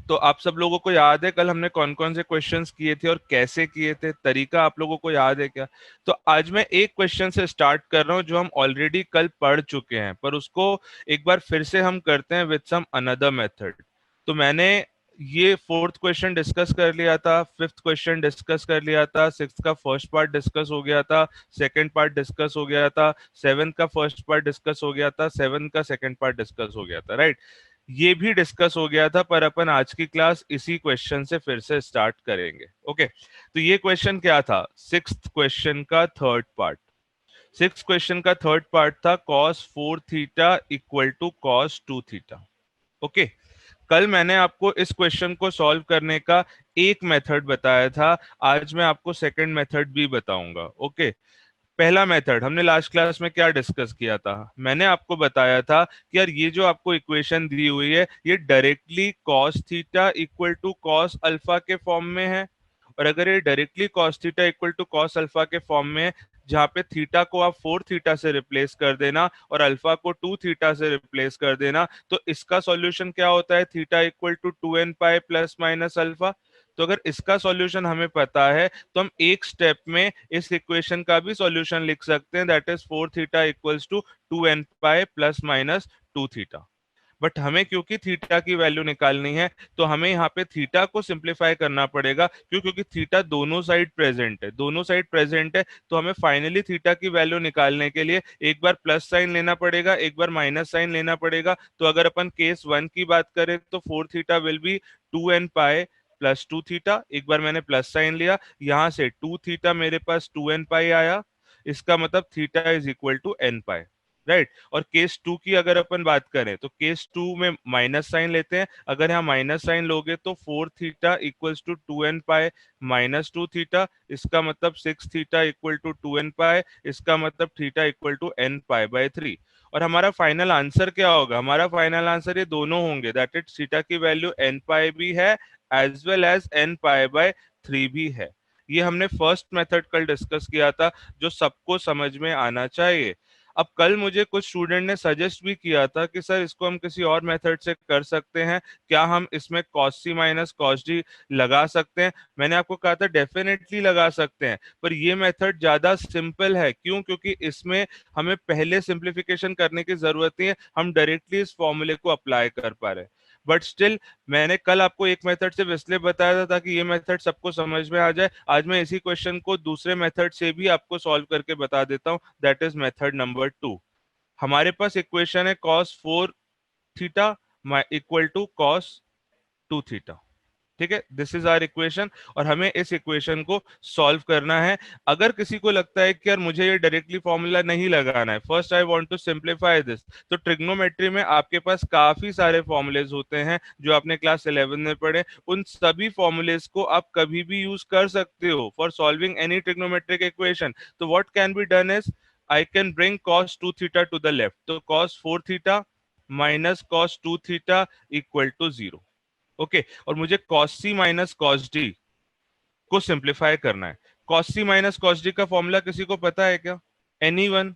तो आप सब लोगों को याद है कल हमने कौन कौन से क्वेश्चंस किए थे और कैसे किए थे, तरीका आप लोगों को याद है क्या? तो आज मैं एक क्वेश्चन से स्टार्ट कर रहा हूं जो हम ऑलरेडी कल पढ़ चुके हैं, पर उसको एक बार फिर से हम करते हैं विद सम अनदर मेथड। तो मैंने ये फोर्थ क्वेश्चन डिस्कस कर लिया था, फिफ्थ क्वेश्चन डिस्कस कर लिया था, सिक्स का फर्स्ट पार्ट डिस्कस हो गया था, सेकंड पार्ट डिस्कस हो गया था, सेवन का फर्स्ट पार्ट डिस्कस हो गया था, सेवन का सेकंड पार्ट डिस्कस हो गया था, राइट? ये भी डिस्कस हो गया था, पर अपन आज की क्लास इसी क्वेश्चन से फिर से स्टार्ट करेंगे। ओके, तो ये क्वेश्चन क्या था? सिक्स्थ क्वेश्चन का थर्ड पार्ट। सिक्स क्वेश्चन का थर्ड पार्ट था cos 4 theta equal to cos 2 theta. Okay, कल मैंने आपको इस क्वेश्चन को सॉल्व करने का एक मेथड बताया था, आज मैं आपको सेकंड मेथड भी बताऊंगा। ओके, पहला मेथड हमने लास्ट क्लास में क्या डिस्कस किया था? मैंने आपको बताया था कि यार ये जो आपको इक्वेशन दी हुई है ये directly cos theta equal to cos alpha के फॉर्म में है। और अगर ये directly cos theta equal to cos alpha के फॉर्म में है, जहां पे थीटा को आप 4 थीटा से रिप्लेस कर देना और अल्फा को 2 थीटा से रिप्लेस कर देना, तो इसका सॉल्यूशन क्या होता है? Theta equal to 2n pi plus minus alpha. तो अगर इसका सॉल्यूशन हमें पता है तो हम एक स्टेप में इस इक्वेशन का भी सॉल्यूशन लिख सकते हैं, that is 4 theta equals to 2n pi plus minus 2 theta. But हमें क्योंकि थीटा की वैल्यू निकालनी है तो हमें यहाँ पे थीटा को सिंप्लीफाई करना पड़ेगा। क्यों? क्योंकि थीटा दोनों साइड प्रेजेंट है, दोनों साइड प्रेजेंट है, तो हमें फाइनली थीटा की वैल्यू निकालने के लिए एक बार प्लस साइन लेना पड़ेगा, एक बार माइनस साइन लेना पड़ेगा। तो अगर अपन केस वन की बात करें तो 4 theta will B 2n pi plus 2 theta. एक बार मैंने प्लस साइन लिया, यहां से 2 थीटा मेरे पास 2n पाई आया, इसका मतलब theta is equal to n pi, right? और केस टू की अगर अपन बात करें तो केस टू में माइनस साइन लेते हैं, अगर यहाँ माइनस साइन लोगे तो 4 theta equals to 2n pi minus 2 theta, इसका मतलब 6 theta equal to 2n pi, इसका मतलब theta equal to n pi by 3। और हमारा फाइनल आंसर क्या होगा? हमारा फाइनल आंसर ये दोनों होंगे, दैट इज थीटा की वैल्यू n पाई भी है as well as n pi by 3 भी है। ये हमने फर्स्ट मेथड कल डिस्कस किया था, जो सबको समझ में आना चाहिए। अब कल मुझे कुछ स्टूडेंट ने सजेस्ट भी किया था कि सर इसको हम किसी और मेथड से कर सकते हैं क्या, हम इसमें cos c minus cos d लगा सकते हैं? मैंने आपको कहा था डेफिनेटली लगा सकते हैं, पर ये मेथड ज्यादा सिंपल है। क्यों? क्योंकि इसमें हमें पहले सिंप्लीफिकेशन करने की जरूरत नहीं है, हम डायरेक्टली इस फॉर्मूले को अप्लाई कर पा रहे हैं। बट स्टिल मैंने कल आपको एक मेथड से इसलिए बताया था ताकि ये मेथड सबको समझ में आ जाए। आज मैं इसी क्वेश्चन को दूसरे मेथड से भी आपको सॉल्व करके बता देता हूं, दैट इज मेथड नंबर 2। हमारे पास इक्वेशन है cos 4 theta equal to cos 2 theta. ठीक है, दिस इज आवर इक्वेशन और हमें इस इक्वेशन को सॉल्व करना है। अगर किसी को लगता है कि यार मुझे ये डायरेक्टली फॉर्मूला नहीं लगाना है, first I want to simplify this, तो ट्रिग्नोमेट्री में आपके पास काफी सारे फॉर्मूलेज होते हैं जो आपने क्लास 11 में पढ़े। उन सभी फॉर्मूलेज को आप कभी भी यूज कर सकते हो for solving any trigonometric equation. तो what can be done is I can bring cos 2 theta to the left, तो cos 4 theta minus cos 2 theta equal to 0। Okay, और मुझे cos c minus cos d को simplify करना है। cos c minus cos d का formula किसी को पता है क्या? Anyone?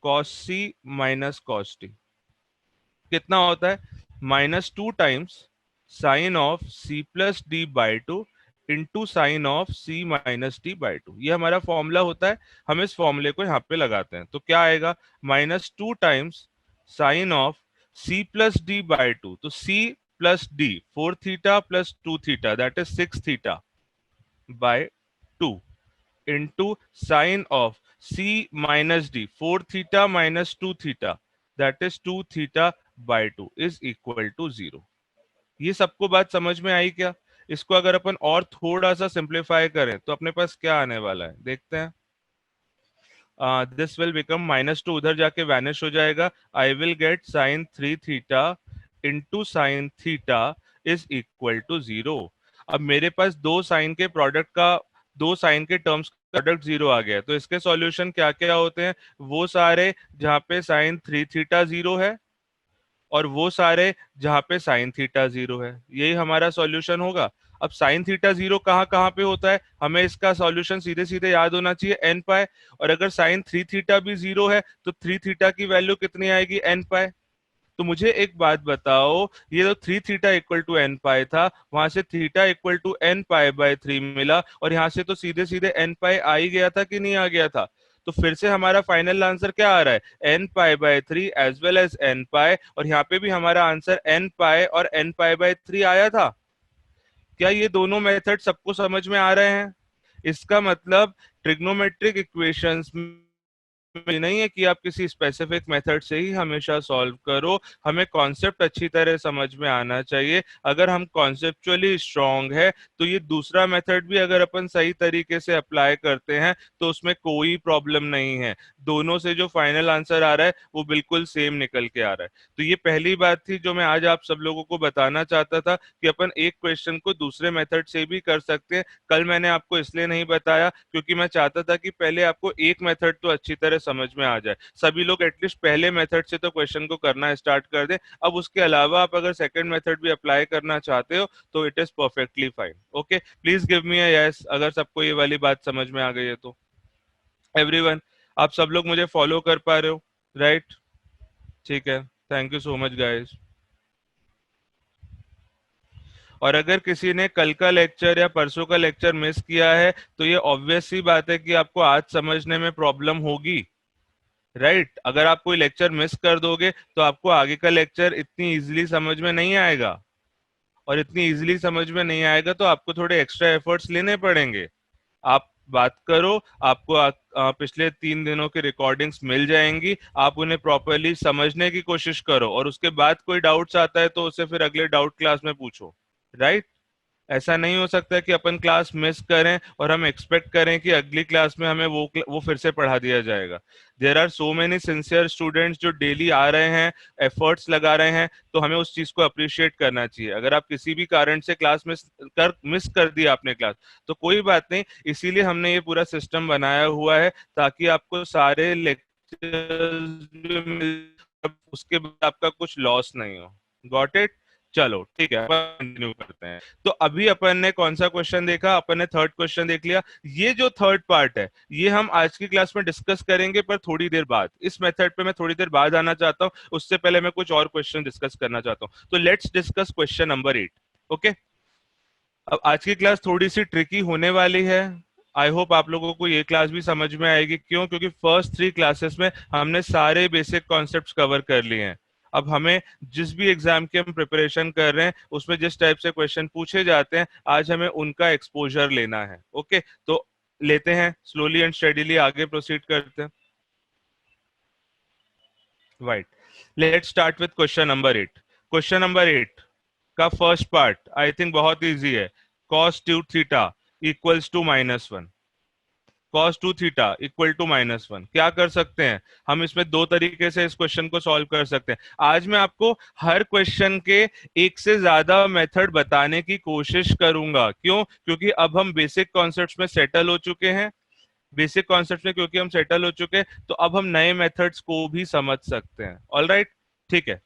cos c minus cos d कितना होता है? Minus 2 times sine of c plus D by two into sine of c minus D by to. ये हमारा फॉर्मूला होता है, हम इस फॉर्मूले को यहाँ पे लगाते हैं। तो क्या आएगा? Minus 2 times sine of c plus D by two, तो c plus D 4 theta plus 2 theta that is 6 theta by 2 into sine of c minus D 4 theta minus 2 theta that is 2 theta by 2 is equal to 0। ये सबको बात समझ में आई क्या? इसको अगर अपन और थोड़ा सा सिंप्लीफाई करें तो अपने पास क्या आने वाला है, देखते हैं। दिस विल बिकम माइनस 2 उधर जाके वैनिश हो जाएगा, I will get sine 3 theta into sine theta is equal to 0। अब मेरे पास दो साइन के प्रोडक्ट का, दो साइन के टर्म्स का प्रोडक्ट 0 आ गया, तो इसके सॉल्यूशन क्या क्या होते हैं? वो सारे जहाँ पे साइन 3 थीटा 0 है और वो सारे जहाँ पे साइन थीटा 0 है, यही हमारा सॉल्यूशन होगा। अब साइन थीटा 0 कहाँ कहाँ पे होता है? हमें इसका सॉल्यूशन सीधे सीधे याद होना चाहिए, एन पाए। और अगर साइन 3 थीटा भी 0 है तो 3 थीटा की वैल्यू कितनी आएगी? N pi. तो मुझे एक बात बताओ, ये तो 3 थीटा इक्वल टू n पाई था, वहां से थीटा इक्वल टू n पाई/3 मिला, और यहाँ से तो सीधे सीधे n पाई आ ही गया था कि नहीं आ गया था? तो फिर से हमारा फाइनल आंसर क्या आ रहा है? n पाई/3 as well as n pi, और यहाँ पे भी हमारा आंसर n पाई और n पाई/3 आया था। क्या ये दोनों मेथड सबको समझ में आ रहे हैं? इसका मतलब ट्रिग्नोमेट्रिक इक्वेशंस में नहीं है कि आप किसी स्पेसिफिक मेथड से ही हमेशा सॉल्व करो, हमें कॉन्सेप्ट अच्छी तरह समझ में आना चाहिए। अगर हम कॉन्सेप्चुअली स्ट्रांग है तो ये दूसरा मेथड भी अगर अपन सही तरीके से अप्लाई करते हैं तो उसमें कोई प्रॉब्लम नहीं है। दोनों से जो फाइनल आंसर आ रहा है वो बिल्कुल सेम निकल के आ रहा है। तो ये पहली बात थी जो मैं आज आप सब लोगों को बताना चाहता था कि अपन एक क्वेश्चन को दूसरे मेथड से भी कर सकते हैं। कल मैंने आपको इसलिए नहीं बताया क्योंकि मैं चाहता था कि पहले आपको एक मेथड तो अच्छी तरह समझ में आ जाए, सभी लोग एटलीस्ट पहले मेथड से तो क्वेश्चन को करना स्टार्ट कर दें। अब उसके अलावा आप अगर सेकंड मेथड भी अप्लाई करना चाहते हो तो it is perfectly fine. Okay, please give me a yes अगर सबको ये वाली बात समझ में आ गई है तो। एवरीवन, आप सब लोग मुझे फॉलो कर पा रहे हो, राइट? ठीक है, thank you so much guys. और अगर किसी ने कल का लेक्चर या परसों का लेक्चर मिस किया है तो ये ऑब्वियस सी बात है कि आपको आज समझने में प्रॉब्लम होगी, राइट? अगर आप कोई लेक्चर मिस कर दोगे तो आपको आगे का लेक्चर इतनी इजीली समझ में नहीं आएगा, और इतनी इजीली समझ में नहीं आएगा तो आपको थोड़े एक्स्ट्रा एफर्ट्स लेने पड़ेंगे। आप बात करो, आपको पिछले 3 दिनों की रिकॉर्डिंग्स मिल जाएंगी, आप उन्हें प्रॉपरली समझने की कोशिश करो, और उसके बाद कोई डाउट्स आता है तो उसे फिर अगले डाउट क्लास में पूछो, राइट? ऐसा नहीं हो सकता कि अपन क्लास मिस करें और हम एक्सपेक्ट करें कि अगली क्लास में हमें वो फिर से पढ़ा दिया जाएगा। There are so many sincere students जो डेली आ रहे हैं, एफर्ट्स लगा रहे हैं, तो हमें उस चीज को अप्रिशिएट करना चाहिए। अगर आप किसी भी कारण से क्लास मिस कर दिया आपने क्लास, तो कोई बात नहीं, इसीलिए हमने ये पूरा सिस्टम बनाया हुआ है ताकि आपको सारे लेक्चर उसके बाद आपका कुछ लॉस नहीं हो। Got it? चलो ठीक है, कंटिन्यू करते हैं। तो अभी अपन ने कौन सा क्वेश्चन देखा? अपन ने थर्ड क्वेश्चन देख लिया। ये जो थर्ड पार्ट है ये हम आज की क्लास में डिस्कस करेंगे, पर थोड़ी देर बाद। इस मेथड पे मैं थोड़ी देर बाद आना चाहता हूँ, उससे पहले मैं कुछ और क्वेश्चन डिस्कस करना चाहता हूँ। तो let's discuss question number 8। Okay, अब आज की क्लास थोड़ी सी ट्रिकी होने वाली है। आई होप आप लोगों को ये क्लास भी समझ में आएगी। क्यों? क्योंकि फर्स्ट 3 क्लासेस में हमने सारे बेसिक कॉन्सेप्ट्स कवर कर लिए हैं। अब हमें जिस भी एग्जाम की हम प्रिपरेशन कर रहे हैं उसमें जिस टाइप से क्वेश्चन पूछे जाते हैं आज हमें उनका एक्सपोजर लेना है। ओके, तो लेते हैं, स्लोली एंड स्टेडीली आगे प्रोसीड करते हैं। Right, let's start with question number 8। Question number 8 का फर्स्ट पार्ट आई थिंक बहुत इजी है। cos 2 theta equals to -1। cos 2 theta equal to -1 क्या कर सकते हैं हम? इसमें दो तरीके से इस क्वेश्चन को सॉल्व कर सकते हैं। आज मैं आपको हर क्वेश्चन के एक से ज्यादा मेथड बताने की कोशिश करूंगा। क्यों? क्योंकि अब हम बेसिक कॉन्सेप्ट्स में सेटल हो चुके हैं। बेसिक कॉन्सेप्ट्स में क्योंकि हम सेटल हो चुके हैं तो अब हम नए मेथड्स को भी समझ सकते हैं। ऑल राइट, ठीक है।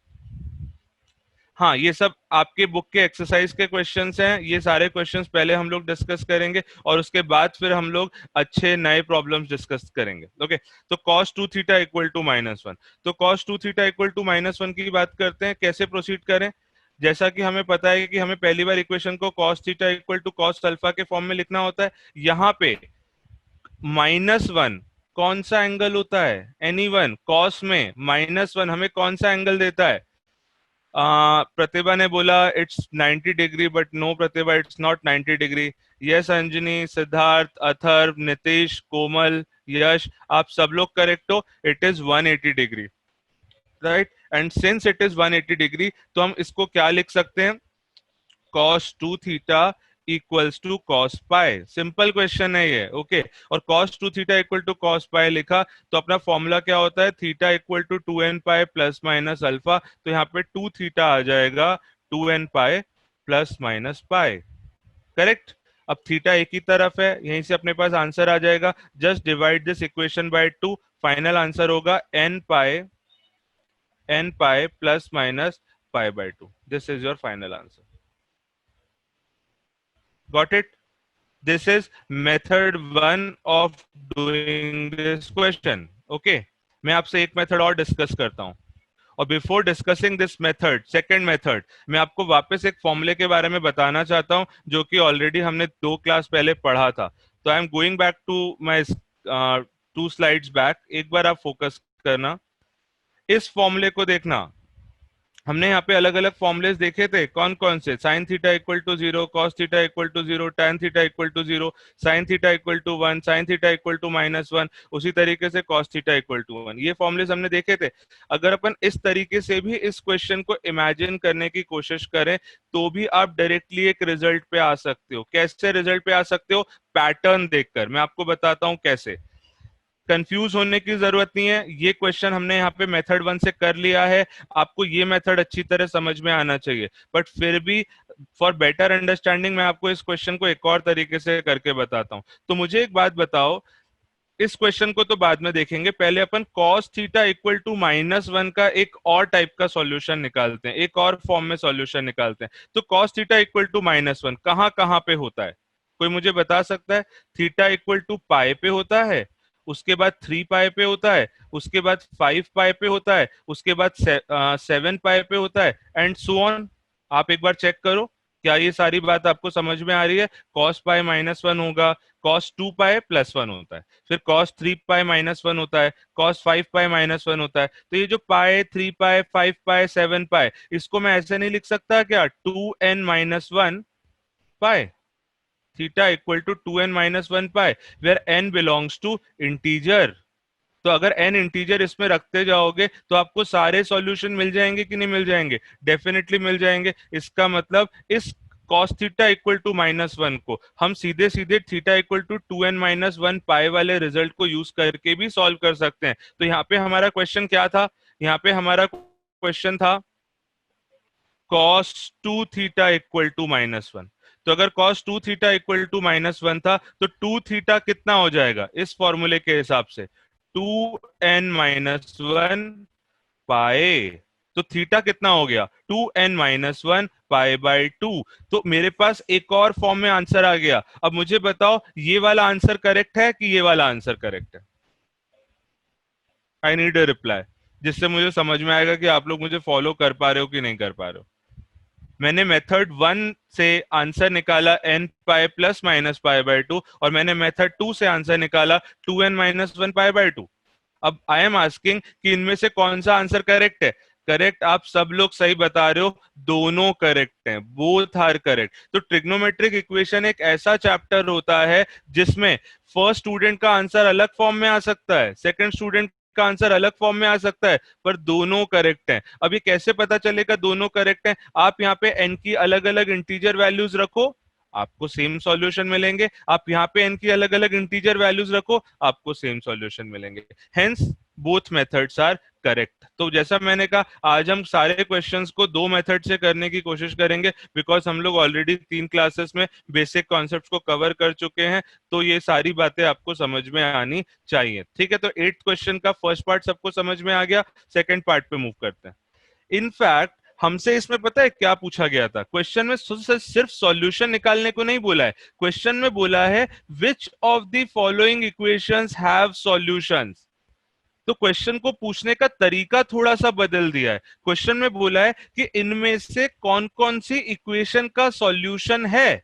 हाँ, ये सब आपके बुक के एक्सरसाइज के क्वेश्चंस हैं। ये सारे क्वेश्चंस पहले हम लोग डिस्कस करेंगे और उसके बाद फिर हम लोग अच्छे नए प्रॉब्लम्स डिस्कस करेंगे। ओके, तो cos 2 थीटा इक्वल टू -1। तो cos 2 थीटा इक्वल टू -1 की बात करते हैं, कैसे प्रोसीड करें। जैसा कि हमें पता है कि हमें पहली बार इक्वेशन को cos theta equal to cos alpha के फॉर्म में लिखना होता है। यहाँ पे -1 कौन सा एंगल होता है? Any one. कॉस में -1 हमें कौन सा एंगल देता है? प्रतिभा ने बोला it's 90 degree, but no Pratibha, it's not 90 degree. Yes Anjani, Siddharth, Atharv, Nitish, Komal, Yash, आप सब लोग करेक्ट हो। It is 180 degree, right? And since it is 180 degree तो हम इसको क्या लिख सकते हैं? cos 2 theta equals to cos pi. Simple question है ये। ओके, और cos 2 theta equal to cos pi लिखा तो अपना फॉर्मूला क्या होता है? Theta equal to 2n pi plus minus alpha. तो यहाँ पे 2 थीटा आ जाएगा 2n pi plus minus pi. Correct? अब थीटा एक ही तरफ है, यहीं से अपने पास आंसर आ जाएगा। Just divide this equation by 2, final answer होगा n पाई प्लस माइनस पाई/2। This is your final answer. Got it? This is method 1 of doing this question. Okay, मैं आपसे एक मेथड और डिस्कस करता हूं। और before discussing this method, second method, मैं आपको वापस एक फॉर्मूले के बारे में बताना चाहता हूं जो कि ऑलरेडी हमने 2 क्लास पहले पढ़ा था। तो I am going back to my 2 slides back, एक बार आप फोकस करना, इस फॉर्मूले को देखना। हमने यहाँ पे अलग अलग फॉर्मुलेस देखे थे, कौन कौन से, sine theta equal to 0, cos theta equal to 0, tan theta equal to 0, sine theta equal to 1, sine theta equal to -1, उसी तरीके से कॉस थीटा इक्वल टू 1। ये फॉर्मुलेस हमने देखे थे। अगर अपन इस तरीके से भी इस क्वेश्चन को इमेजिन करने की कोशिश करें तो भी आप डायरेक्टली एक रिजल्ट पे आ सकते हो। कैसे रिजल्ट पे आ सकते हो? पैटर्न देखकर। मैं आपको बताता हूं कैसे। कंफ्यूज होने की जरूरत नहीं है, ये क्वेश्चन हमने यहाँ पे मेथड 1 से कर लिया है, आपको ये मेथड अच्छी तरह समझ में आना चाहिए। बट फिर भी फॉर बेटर अंडरस्टैंडिंग मैं आपको इस क्वेश्चन को एक और तरीके से करके बताता हूँ। तो मुझे एक बात बताओ, इस क्वेश्चन को तो बाद में देखेंगे, पहले अपन cos थीटा इक्वल टू -1 का एक और टाइप का सॉल्यूशन निकालते हैं, एक और फॉर्म में सॉल्यूशन निकालते हैं। तो cos थीटा इक्वल टू -1 कहाँ कहाँ पे होता है? कोई मुझे बता सकता है? थीटा इक्वल टू पाई पे होता है, उसके बाद 3 पाई पे होता है, उसके बाद 5 पाई पे होता है, उसके बाद 7 पाई पे होता है, एंड सो ऑन। आप एक बार चेक करो, क्या ये सारी बात आपको समझ में आ रही है? cos पाई -1 होगा, cos 2 पाई +1 होता है, फिर cos 3 पाई -1 होता है, cos 5 पाई -1 होता है। तो ये जो पाई, 3 पाई, 5 पाई, 7 पाई, इसको मैं ऐसे नहीं लिख सकता क्या? 2n-1 pi, theta equal to 2n-1 pi, where n belongs to integer. तो अगर n इंटीजर इसमें रखते जाओगे तो आपको सारे सॉल्यूशन मिल जाएंगे कि नहीं मिल जाएंगे? डेफिनेटली मिल जाएंगे। इसका मतलब इस cos थीटा इक्वल टू -1 को हम सीधे सीधे थीटा इक्वल टू 2n-1 पाई वाले रिजल्ट को यूज करके भी सॉल्व कर सकते हैं। तो यहाँ पे हमारा क्वेश्चन क्या था? यहाँ पे हमारा क्वेश्चन था cos 2 थीटा इक्वल टू -1। तो अगर cos 2 थीटा इक्वल टू -1 था तो 2 थीटा कितना हो जाएगा इस फॉर्मूले के हिसाब से? 2n-1 पाए। तो थीटा कितना हो गया? 2n-1 pi by 2। तो मेरे पास एक और फॉर्म में आंसर आ गया। अब मुझे बताओ, ये वाला आंसर करेक्ट है कि ये वाला आंसर करेक्ट है? आई नीड अ रिप्लाई, जिससे मुझे समझ में आएगा कि आप लोग मुझे फॉलो कर पा रहे हो कि नहीं कर पा रहे हो। मैंने मेथड 1 से आंसर निकाला n pi plus minus pi by 2, और मैंने मेथड 2 से आंसर निकाला 2n-1 पाई बाय 2। अब आई एम आस्किंग कि इनमें से कौन सा आंसर करेक्ट है? करेक्ट, आप सब लोग सही बता रहे हो, दोनों करेक्ट हैं, बोथ आर करेक्ट। तो ट्रिग्नोमेट्रिक इक्वेशन एक ऐसा चैप्टर होता है जिसमें फर्स्ट स्टूडेंट का आंसर अलग फॉर्म में आ सकता है, सेकंड स्टूडेंट का आंसर अलग फॉर्म में आ सकता है, पर दोनों करेक्ट हैं। अब ये कैसे पता चलेगा दोनों करेक्ट हैं? आप यहाँ पे n की अलग अलग इंटीजर वैल्यूज रखो, आपको सेम सॉल्यूशन मिलेंगे। आप यहाँ पे n की अलग अलग इंटीजर वैल्यूज रखो, आपको सेम सॉल्यूशन मिलेंगे। Hence both methods are correct. तो जैसा मैंने कहा, आज हम सारे क्वेश्चंस को 2 मेथड से करने की कोशिश करेंगे, बिकॉज हम लोग ऑलरेडी 3 क्लासेस में बेसिक कॉन्सेप्ट्स को कवर कर चुके हैं। तो ये सारी बातें आपको समझ में आनी चाहिए, ठीक है? तो 8th क्वेश्चन का फर्स्ट पार्ट सबको समझ में आ गया, सेकेंड पार्ट पे मूव करते हैं। इनफैक्ट हमसे इसमें पता है क्या पूछा गया था? क्वेश्चन में सिर्फ सॉल्यूशन निकालने को नहीं बोला है, क्वेश्चन में बोला है which of the following equations have solutions. तो क्वेश्चन को पूछने का तरीका थोड़ा सा बदल दिया है। क्वेश्चन में बोला है कि इनमें से कौन कौन सी इक्वेशन का सॉल्यूशन है।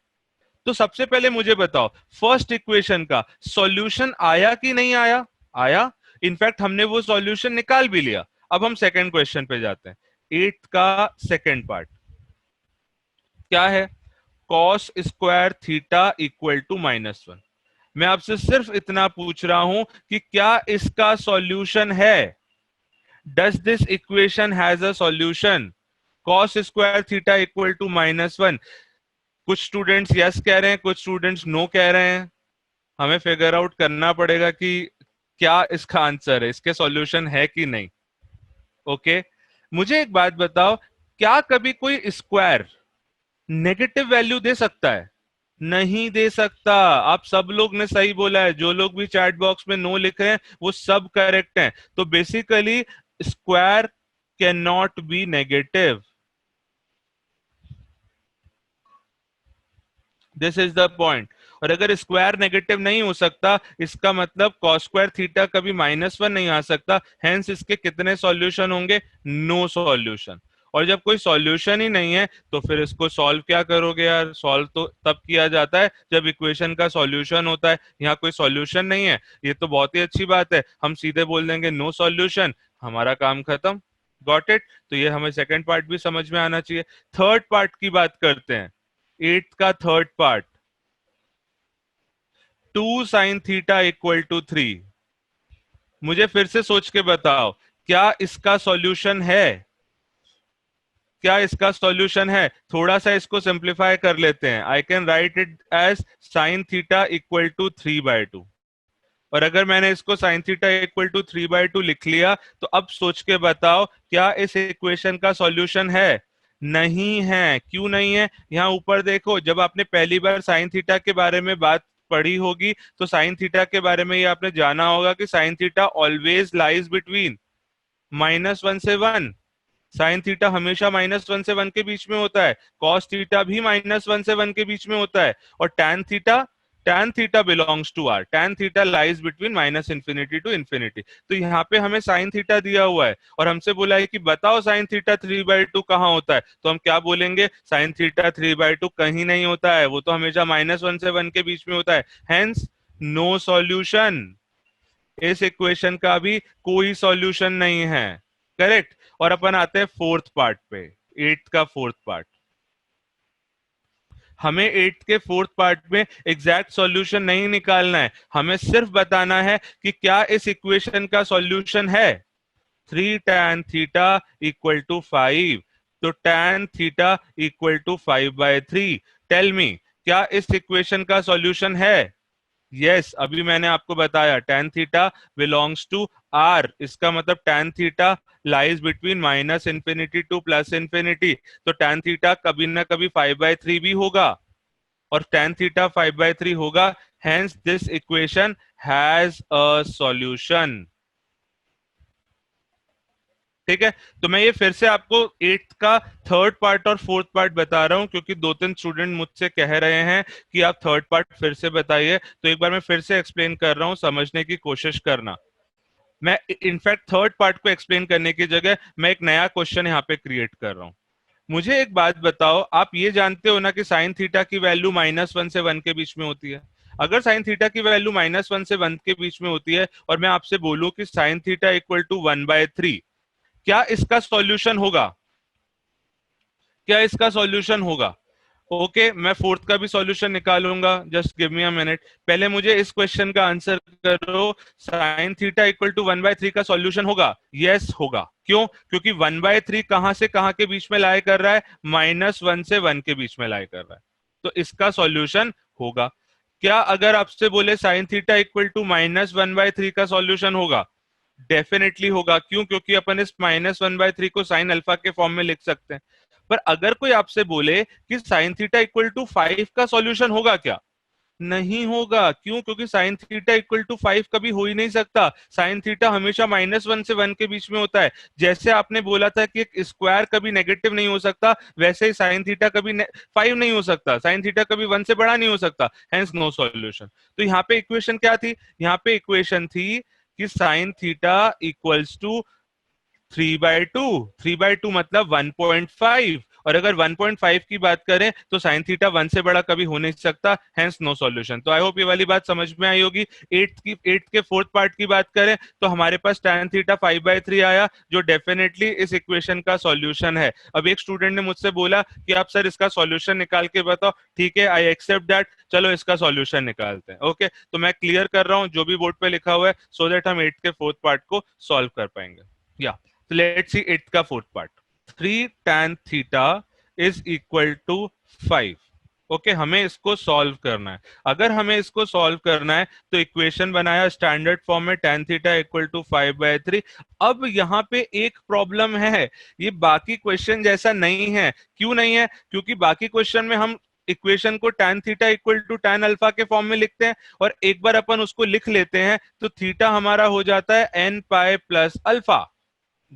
तो सबसे पहले मुझे बताओ, फर्स्ट इक्वेशन का सॉल्यूशन आया कि नहीं आया? आया। इनफैक्ट हमने वो सॉल्यूशन निकाल भी लिया। अब हम सेकंड क्वेश्चन पे जाते हैं। 8th का सेकंड पार्ट क्या है? Cos square theta equal to -1। मैं आपसे सिर्फ इतना पूछ रहा हूं कि क्या इसका सॉल्यूशन है? Does this equation has a solution? Cos square theta equal to -1। कुछ स्टूडेंट्स यस कह रहे हैं, कुछ स्टूडेंट्स नो कह रहे हैं। हमें फिगर आउट करना पड़ेगा कि क्या इसका आंसर है, इसके सॉल्यूशन है कि नहीं। ओके, मुझे एक बात बताओ, क्या कभी कोई स्क्वायर नेगेटिव वैल्यू दे सकता है? नहीं दे सकता। आप सब लोग ने सही बोला है, जो लोग भी चैट बॉक्स में नो लिख रहे हैं वो सब करेक्ट हैं। तो basically square can not be negative, this is the point. और अगर स्क्वायर नेगेटिव नहीं हो सकता, इसका मतलब कॉस स्क्वायर थीटा कभी -1 नहीं आ सकता, हेंस इसके कितने सॉल्यूशन होंगे? No solution. और जब कोई सॉल्यूशन ही नहीं है तो फिर इसको सॉल्व क्या करोगे यार? सॉल्व तो तब किया जाता है जब इक्वेशन का सॉल्यूशन होता है। यहाँ कोई सॉल्यूशन नहीं है, ये तो बहुत ही अच्छी बात है, हम सीधे बोल देंगे नो सॉल्यूशन, हमारा काम खत्म। Got it? तो ये हमें सेकंड पार्ट भी समझ में आना चाहिए। थर्ड पार्ट की बात करते हैं, एट्थ का थर्ड पार्ट। 2 sin θ = 3। मुझे फिर से सोच के बताओ, क्या इसका सॉल्यूशन है? क्या इसका सॉल्यूशन है? थोड़ा सा इसको सिंप्लीफाई कर लेते हैं। I can write it as sin θ = 3/2। और अगर मैंने इसको sin θ = 3/2 लिख लिया, तो अब सोच के बताओ, क्या इस इक्वेशन का सॉल्यूशन है? नहीं है। क्यों नहीं है? यहाँ ऊपर देखो, जब आपने पहली बार sin थीटा के बारे में बात पढ़ी होगी तो sin थीटा के बारे में ये आपने जाना होगा कि sin theta always lies between -1 से 1। साइन थीटा हमेशा -1 से 1 के बीच में होता है, कॉस थीटा भी -1 से 1 के बीच में होता है, और tan theta belongs to R, tan theta lies between -∞ to ∞। तो यहाँ पे हमें साइन थीटा दिया हुआ है और हमसे बोला है कि बताओ साइन थीटा 3/2 कहाँ होता है, तो हम क्या बोलेंगे? साइन थीटा 3/2 कहीं नहीं होता है, वो तो हमेशा -1 से 1 के बीच में होता है, हेंस नो सॉल्यूशन। इस इक्वेशन का भी कोई सॉल्यूशन नहीं है। करेक्ट। और अपन आते हैं फोर्थ पार्ट पे, एट्थ का फोर्थ पार्ट। हमें एट्थ के फोर्थ पार्ट में एग्जैक्ट सॉल्यूशन नहीं निकालना है, हमें सिर्फ बताना है कि क्या इस इक्वेशन का सॉल्यूशन है। 3 tan θ = 5। तो tan θ = 5/3। टेल मी, क्या इस इक्वेशन का सॉल्यूशन है? यस, अभी मैंने आपको बताया tan theta belongs to R, इसका मतलब tan theta lies between -∞ to +∞। तो tan थीटा कभी ना कभी 5/3 भी होगा, और tan थीटा 5/3 होगा, hence this equation has a solution. ठीक है, तो मैं ये फिर से आपको एट्थ का थर्ड पार्ट और फोर्थ पार्ट बता रहा हूं, क्योंकि 2-3 स्टूडेंट मुझसे कह रहे हैं कि आप थर्ड पार्ट फिर से बताइए, तो एक बार मैं फिर से एक्सप्लेन कर रहा हूं, समझने की कोशिश करना। मैं इनफैक्ट थर्ड पार्ट को एक्सप्लेन करने की जगह मैं एक नया क्वेश्चन यहाँ पे क्रिएट कर रहा हूँ। मुझे एक बात बताओ, आप ये जानते हो ना कि साइन थीटा की वैल्यू -1 से 1 के बीच में होती है। अगर साइन थीटा की वैल्यू -1 से 1 के बीच में होती है और मैं आपसे बोलूं कि साइन थीटा = 1/3, क्या इसका सॉल्यूशन होगा? क्या इसका सॉल्यूशन होगा? ओके, मैं फोर्थ का भी सॉल्यूशन निकालूंगा, just give me a minute. पहले मुझे इस क्वेश्चन का आंसर करो, साइन थीटा = 1/3 का सॉल्यूशन होगा? यस होगा। क्यों? क्योंकि 1/3 कहां से कहां के बीच में लाई कर रहा है? -1 से 1 के बीच में लाई कर रहा है, तो इसका सॉल्यूशन होगा। क्या अगर आपसे बोले साइन थीटा = -1/3 का सॉल्यूशन होगा? डेफिनेटली होगा। क्यों? क्योंकि अपन इस -1/3 को साइन अल्फा के फॉर्म में लिख सकते हैं। पर अगर कोई आपसे बोले कि साइन थीटा = 5 का सॉल्यूशन होगा क्या? नहीं होगा। क्यों? क्योंकि साइन थीटा = 5 कभी हो ही नहीं सकता। साइन थीटा हमेशा -1 से 1 के बीच में होता है। जैसे आपने बोला था कि एक स्क्वायर कभी नेगेटिव नहीं हो सकता, वैसे ही साइन थीटा कभी 5 नहीं हो सकता, साइन थीटा कभी 1 से बड़ा नहीं हो सकता, हेंस नो सॉल्यूशन। तो यहाँ पे इक्वेशन क्या थी? यहाँ पे इक्वेशन थी कि साइन थीटा इक्वल्स टू 3/2। 3/2 मतलब 1.5, और अगर 1.5 की बात करें तो साइन थीटा 1 से बड़ा कभी हो नहीं सकता, हेंस नो सॉल्यूशन। तो आई होप ये वाली बात समझ में आई होगी। एट्थ के फोर्थ पार्ट की बात करें तो हमारे पास tan थीटा 5/3 आया, जो डेफिनेटली इस इक्वेशन का सॉल्यूशन है। अब एक स्टूडेंट ने मुझसे बोला कि आप सर इसका सॉल्यूशन निकाल के बताओ। ठीक है, आई एक्सेप्ट दैट, चलो इसका सॉल्यूशन निकालते हैं। ओके, तो मैं क्लियर कर रहा हूँ जो भी बोर्ड पे लिखा हुआ है, सो दैट हम एट्थ के फोर्थ पार्ट को सॉल्व कर पाएंगे। या So let's see it का fourth part. 3 tan theta is equal to 5. Okay, हमें इसको सॉल्व करना है। अगर हमें इसको सॉल्व करना है तो इक्वेशन बनाया स्टैंडर्ड फॉर्म में, tan थीटा = 5/3। अब यहाँ पे एक प्रॉब्लम है, ये बाकी क्वेश्चन जैसा नहीं है। क्यों नहीं है? क्योंकि बाकी क्वेश्चन में हम इक्वेशन को tan थीटा = tan अल्फा के फॉर्म में लिखते हैं, और एक बार अपन उसको लिख लेते हैं तो थीटा हमारा हो जाता है n पाई प्लस अल्फा।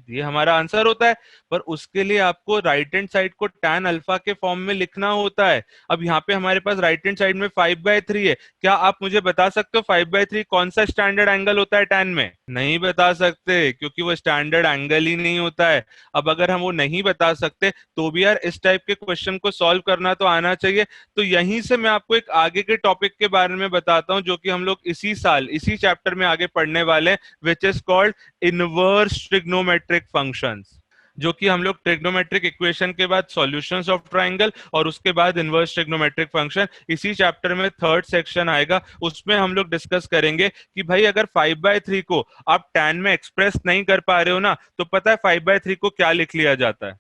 ये हमारा आंसर होता है। पर उसके लिए आपको राइट हैंड साइड को tan अल्फा के फॉर्म में लिखना होता है। अब यहाँ पे हमारे पास राइट हैंड साइड में 5/3 है। क्या आप मुझे बता सकते हो 5/3 कौन सा स्टैंडर्ड एंगल होता है tan में? नहीं बता सकते, क्योंकि वो स्टैंडर्ड एंगल ही नहीं होता है। अब अगर हम वो नहीं बता सकते तो भी यार इस टाइप के क्वेश्चन को सॉल्व करना तो आना चाहिए। तो यहीं से मैं आपको एक आगे के टॉपिक के बारे में बताता हूँ, जो कि हम लोग इसी साल इसी चैप्टर में आगे पढ़ने वाले हैं, which is called inverse trigonometric functions. जो कि हम लोग ट्रिग्नोमेट्रिक इक्वेशन के बाद सॉल्यूशंस ऑफ ट्राइंगल और उसके बाद इनवर्स ट्रिग्नोमेट्रिक फंक्शन, इसी चैप्टर में थर्ड सेक्शन आएगा। उसमें हम लोग डिस्कस करेंगे कि भाई अगर 5/3 को आप tan में एक्सप्रेस नहीं कर पा रहे हो ना, तो पता है 5/3 को क्या लिख लिया जाता है?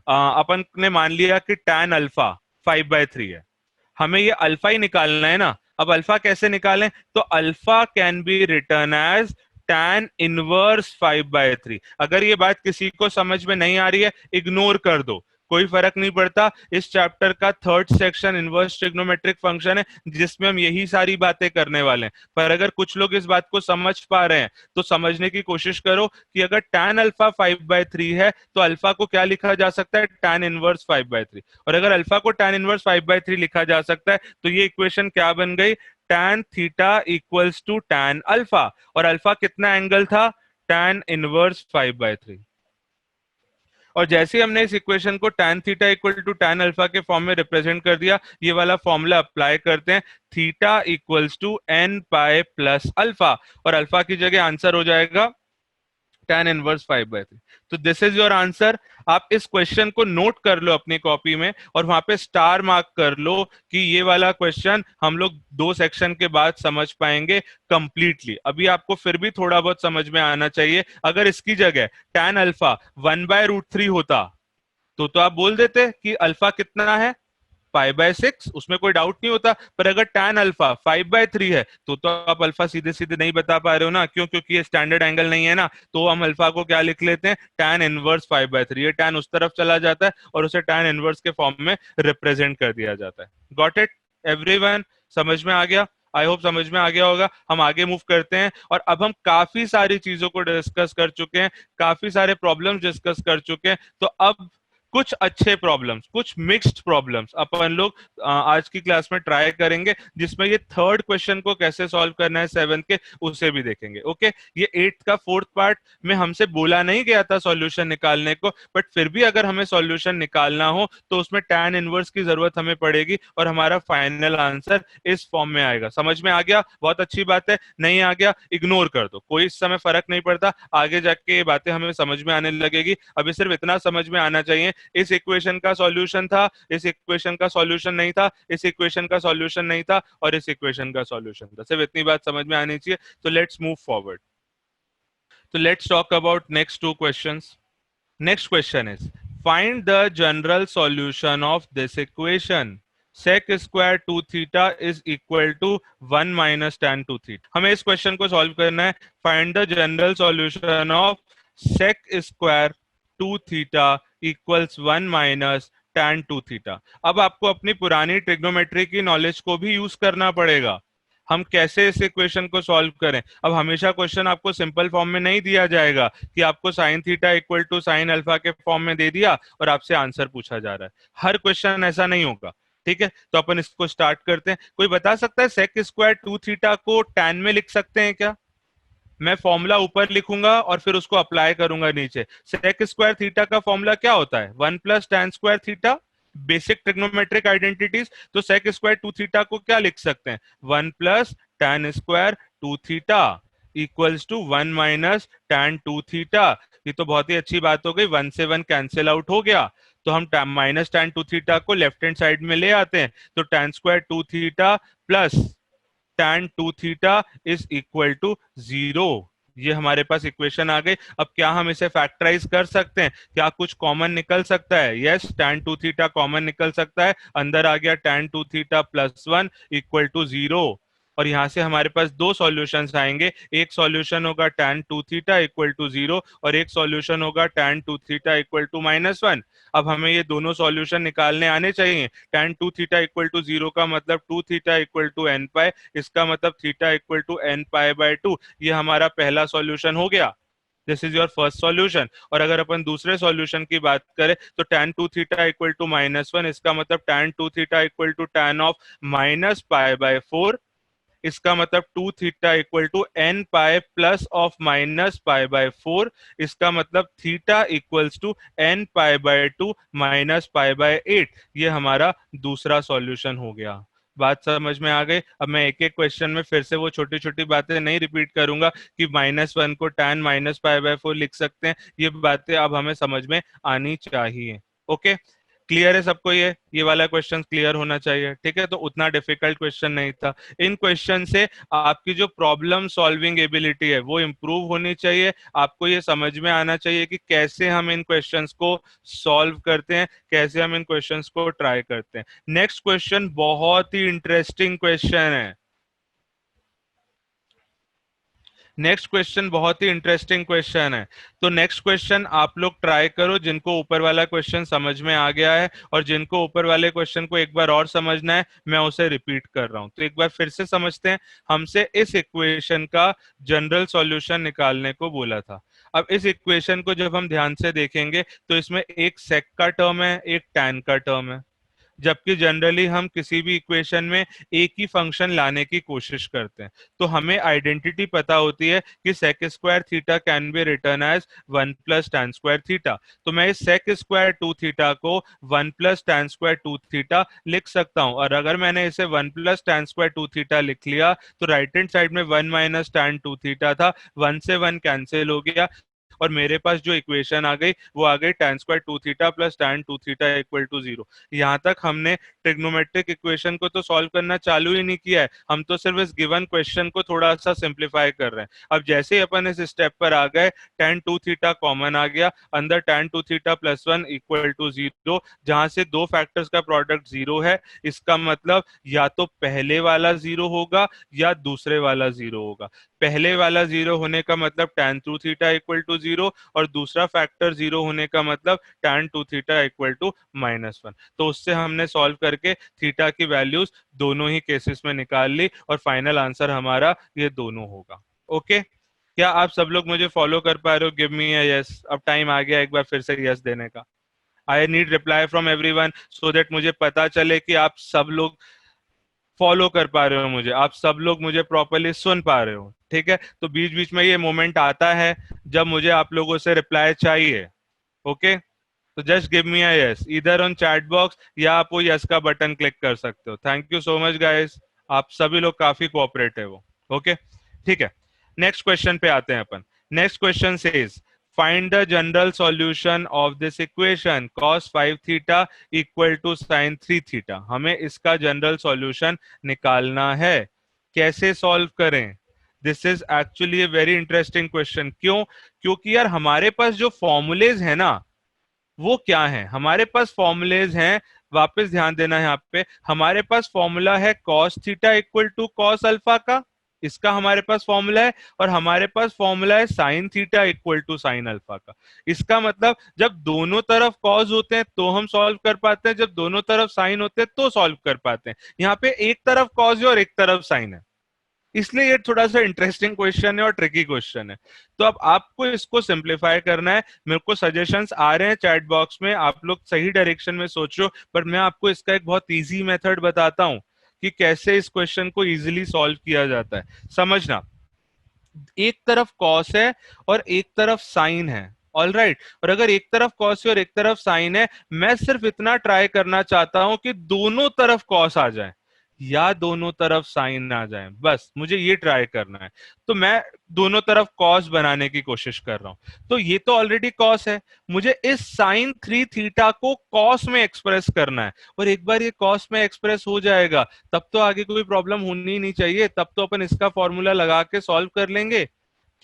अपन ने मान लिया कि tan अल्फा 5/3 है, हमें ये अल्फा ही निकालना है ना। अब अल्फा कैसे निकालें? तो alpha can be written as tan inverse 5/3। अगर ये बात किसी को समझ में नहीं आ रही है, इग्नोर कर दो, कोई फर्क नहीं पड़ता। इस चैप्टर का third section inverse trigonometric function है, जिसमें हम यही सारी बातें करने वाले हैं। पर अगर कुछ लोग इस बात को समझ पा रहे हैं तो समझने की कोशिश करो कि अगर tan अल्फा 5/3 है तो अल्फा को क्या लिखा जा सकता है? tan inverse 5/3। और अगर अल्फा को tan इनवर्स 5/3 लिखा जा सकता है तो ये इक्वेशन क्या बन गई? tan theta equals to tan alpha. और अल्फा कितना एंगल था? tan inverse 5/3। और जैसे ही हमने इस इक्वेशन को tan theta equal to tan alpha के फॉर्म में रिप्रेजेंट कर दिया, ये वाला फॉर्मूला अप्लाई करते हैं, theta equals to n pi plus alpha, और अल्फा की जगह आंसर हो जाएगा tan इनवर्स 5/3। तो दिस इज योर आंसर। आप इस क्वेश्चन को नोट कर लो अपनी कॉपी में और वहां पे स्टार मार्क कर लो कि ये वाला क्वेश्चन हम लोग दो सेक्शन के बाद समझ पाएंगे कंप्लीटली। अभी आपको फिर भी थोड़ा बहुत समझ में आना चाहिए। अगर इसकी जगह tan अल्फा 1/√3 होता तो आप बोल देते कि अल्फा कितना है? 5/6, उसमें कोई डाउट नहीं होता। पर अगर tan अल्फा 5/3 है तो आप अल्फा सीधे सीधे नहीं बता पा रहे हो ना, क्यों? क्योंकि ये स्टैंडर्ड एंगल नहीं है ना। तो हम अल्फा को क्या लिख लेते हैं? tan inverse 5/3। ये tan उस तरफ चला जाता है और उसे tan इनवर्स के फॉर्म में रिप्रेजेंट कर दिया जाता है। Got it everyone? समझ में आ गया? आई होप समझ में आ गया होगा। हम आगे मूव करते हैं और अब हम काफी सारी चीजों को डिस्कस कर चुके हैं, काफी सारे प्रॉब्लम्स डिस्कस कर चुके हैं। तो अब कुछ अच्छे प्रॉब्लम्स, कुछ मिक्स्ड प्रॉब्लम्स अपन लोग आज की क्लास में ट्राई करेंगे, जिसमें ये थर्ड क्वेश्चन को कैसे सॉल्व करना है सेवेंथ के, उसे भी देखेंगे। ओके, ये एट्थ का फोर्थ पार्ट में हमसे बोला नहीं गया था सॉल्यूशन निकालने को, बट फिर भी अगर हमें सॉल्यूशन निकालना हो तो उसमें tan इनवर्स की जरूरत हमें पड़ेगी और हमारा फाइनल आंसर इस फॉर्म में आएगा। समझ में आ गया? बहुत अच्छी बात है। नहीं आ गया, इग्नोर कर दो, कोई इस समय फर्क नहीं पड़ता। आगे जाके ये बातें हमें समझ में आने लगेगी। अभी सिर्फ इतना समझ में आना चाहिए, इस इक्वेशन का सॉल्यूशन था, इस इक्वेशन का सॉल्यूशन नहीं था, इस इक्वेशन का सॉल्यूशन नहीं था, और इस इक्वेशन का सॉल्यूशन था। सिर्फ इतनी बात समझ में आनी चाहिए। तो लेट्स मूव फॉरवर्ड। तो let's talk about next two questions. Next question is find the general solution of this equation. sec square 2 theta is equal to 1 minus tan 2 theta. हमें इस क्वेश्चन को सॉल्व करना है। Find the general solution of sec square 2 theta equals 1 minus tan 2 theta. अब आपको अपनी पुरानी trigonometry की नॉलेज को भी यूज करना पड़ेगा। हम कैसे इस इक्वेशन को सॉल्व करें? अब हमेशा क्वेश्चन आपको सिंपल फॉर्म में नहीं दिया जाएगा कि आपको sine theta equal to sine alpha के फॉर्म में दे दिया और आपसे आंसर पूछा जा रहा है। हर क्वेश्चन ऐसा नहीं होगा। ठीक है, तो अपन इसको स्टार्ट करते हैं। कोई बता सकता है सेक स्क्वायर 2 थीटा को tan में लिख सकते हैं क्या? मैं फॉर्मूला ऊपर लिखूंगा और फिर उसको अप्लाई करूंगा नीचे। सेक स्क्वायर थीटा का फॉर्मूला क्या होता है? 1 plus tan square theta. Basic trigonometric identities. तो सेक स्क्वायर 2 थीटा को क्या लिख सकते हैं? 1 plus tan square 2 theta equals to 1 minus tan 2 theta. ये तो बहुत ही अच्छी बात हो गई, 1 से 1 कैंसिल आउट हो गया। तो हम माइनस tan 2 थीटा को लेफ्ट हैंड साइड में ले आते हैं। तो tan square 2 theta plus tan 2 theta is equal to 0। ये हमारे पास इक्वेशन आ गई। अब क्या हम इसे फैक्टराइज कर सकते हैं? क्या कुछ कॉमन निकल सकता है? यस, tan 2 थीटा कॉमन निकल सकता है। अंदर आ गया tan 2 theta plus 1 equal to 0। और यहां से हमारे पास दो सॉल्यूशंस आएंगे। एक सॉल्यूशन होगा tan 2 थीटा इक्वल टू 0 और एक सॉल्यूशन होगा tan 2 थीटा इक्वल टू -1। अब हमें ये दोनों सॉल्यूशन निकालने आने चाहिए। tan 2 थीटा इक्वल टू 0 का मतलब 2 theta equal to n pi, इसका मतलब theta equal to n pi by 2। ये हमारा पहला सॉल्यूशन हो गया। This is your first solution. और अगर अपन दूसरे सॉल्यूशन की बात करें तो tan 2 थीटा इक्वल टू -1, इसका मतलब tan 2 theta equal to tan of -π/4। इसका मतलब 2 theta equal to n pi plus of -π/4। इसका मतलब थीटा इक्वल्स टू n π/2 -π/8। ये हमारा दूसरा सॉल्यूशन हो गया। बात समझ में आ गई? अब मैं एक एक क्वेश्चन में फिर से वो छोटी छोटी बातें नहीं रिपीट करूंगा कि -1 को tan -π/4 लिख सकते हैं। ये बातें अब हमें समझ में आनी चाहिए। ओके, क्लियर है सबको? ये वाला क्वेश्चन क्लियर होना चाहिए, ठीक है? तो उतना डिफिकल्ट क्वेश्चन नहीं था। इन क्वेश्चन से आपकी जो प्रॉब्लम सॉल्विंग एबिलिटी है वो इम्प्रूव होनी चाहिए। आपको ये समझ में आना चाहिए कि कैसे हम इन क्वेश्चंस को सॉल्व करते हैं, कैसे हम इन क्वेश्चंस को ट्राई करते हैं। नेक्स्ट क्वेश्चन बहुत ही इंटरेस्टिंग क्वेश्चन है। नेक्स्ट क्वेश्चन बहुत ही इंटरेस्टिंग क्वेश्चन है। तो नेक्स्ट क्वेश्चन आप लोग ट्राई करो जिनको ऊपर वाला क्वेश्चन समझ में आ गया है, और जिनको ऊपर वाले क्वेश्चन को एक बार और समझना है मैं उसे रिपीट कर रहा हूं। तो एक बार फिर से समझते हैं। हमसे इस इक्वेशन का जनरल सॉल्यूशन निकालने को बोला था। अब इस इक्वेशन को जब हम ध्यान से देखेंगे तो इसमें एक सेक का टर्म है, एक टैन का टर्म है। जबकि जनरली हम किसी भी इक्वेशन में एक ही फंक्शन लाने की कोशिश करते हैं। तो हमें आइडेंटिटी पता होती है कि sec square theta can be written as 1 plus tan square theta. तो मैं इस सेक स्क्वायर 2 थीटा को 1 प्लस tan स्क्वायर 2 थीटा लिख सकता हूं। और अगर मैंने इसे 1 प्लस tan स्क्वायर 2 थीटा लिख लिया तो राइट हैंड साइड में 1 माइनस tan 2 थीटा था, 1 से 1 कैंसिल हो गया, और मेरे पास जो इक्वेशन आ गई वो आ गई tan square 2 theta plus tan 2 theta equal to 0। यहाँ तक हमने ट्रिग्नोमेट्रिक इक्वेशन को तो सॉल्व करना चालू ही नहीं किया है, हम तो सिर्फ इस गिवन क्वेश्चन को थोड़ा सा सिंप्लीफाई कर रहे हैं। अब जैसे ही अपन इस स्टेप पर आ गए, tan 2 थीटा कॉमन आ गया, अंदर tan 2 theta plus 1 equal to 0, जहां से दो फैक्टर्स का प्रोडक्ट 0 है। इसका मतलब या तो पहले वाला 0 होगा या दूसरे वाला 0 होगा। पहले वाला 0 होने का मतलब tan 2 थीटा इक्वल टू 0, और दूसरा फैक्टर 0 होने का मतलब tan 2 थीटा इक्वल टू -1। तो उससे हमने सॉल्व करके थीटा की वैल्यूज दोनों ही केसेस में निकाल ली, और फाइनल आंसर हमारा ये दोनों होगा। ओके, क्या आप सब लोग मुझे फॉलो कर पा रहे हो? गिव मी अ यस। अब टाइम आ गया एक बार फिर से यस देने का। I need reply from everyone so that मुझे पता चले कि आप सब लोग फॉलो कर पा रहे हो मुझे, आप सब लोग मुझे प्रॉपरली सुन पा रहे हो। ठीक है, तो बीच बीच में ये मोमेंट आता है जब मुझे आप लोगों से रिप्लाई चाहिए। ओके, तो जस्ट गिव मी अ यस इधर ऑन चैट बॉक्स, या आप वो यस का बटन क्लिक कर सकते हो। Thank you so much guys, आप सभी लोग काफी कोऑपरेटिव हो। ओके, ठीक है, नेक्स्ट क्वेश्चन पे आते हैं अपन। Next question says find the general solution of this equation cos 5 theta equal to sin 3 theta. हमें इसका जनरल सॉल्यूशन निकालना है। कैसे सॉल्व करें? This is actually a very interesting question. क्यों? क्योंकि यार हमारे पास जो फॉर्मूलेज है ना, वो क्या है? हमारे पास फॉर्मूलेज हैं। वापस ध्यान देना है यहाँ पे, हमारे पास फॉर्मूला है cos theta equal to cos alpha का, इसका हमारे पास फॉर्मूला है। और हमारे पास फॉर्मूला है sin theta equal to sin alpha का। इसका मतलब जब दोनों तरफ cos होते हैं तो हम सॉल्व कर पाते हैं, जब दोनों तरफ sin होते हैं तो सॉल्व कर पाते हैं। यहाँ पे एक तरफ cos है और एक तरफ sin है, इसलिए ये थोड़ा सा इंटरेस्टिंग क्वेश्चन है और ट्रिकी क्वेश्चन है। तो अब आपको इसको सिंप्लीफाई करना है। मेरे को सजेशंस आ रहे हैं चैट बॉक्स में, आप लोग सही डायरेक्शन में सोचो, पर मैं आपको इसका एक बहुत इजी मेथड बताता हूं कि कैसे इस क्वेश्चन को इजीली सॉल्व किया जाता है। समझना, एक तरफ कॉस है और एक तरफ साइन है, ऑल राइट। और अगर एक तरफ कॉस है और एक तरफ साइन है, मैं सिर्फ इतना ट्राई करना चाहता हूं कि दोनों तरफ कॉस आ जाए या दोनों तरफ साइन आ जाए, बस मुझे ये ट्राई करना है। तो मैं दोनों तरफ कॉस बनाने की कोशिश कर रहा हूं। तो ये तो ऑलरेडी कॉस है, मुझे इस साइन 3 थीटा को कॉस में एक्सप्रेस करना है। और एक बार ये कॉस में एक्सप्रेस हो जाएगा तब तो आगे कोई प्रॉब्लम होनी ही नहीं चाहिए, तब तो अपन इसका फॉर्मूला लगा के सॉल्व कर लेंगे।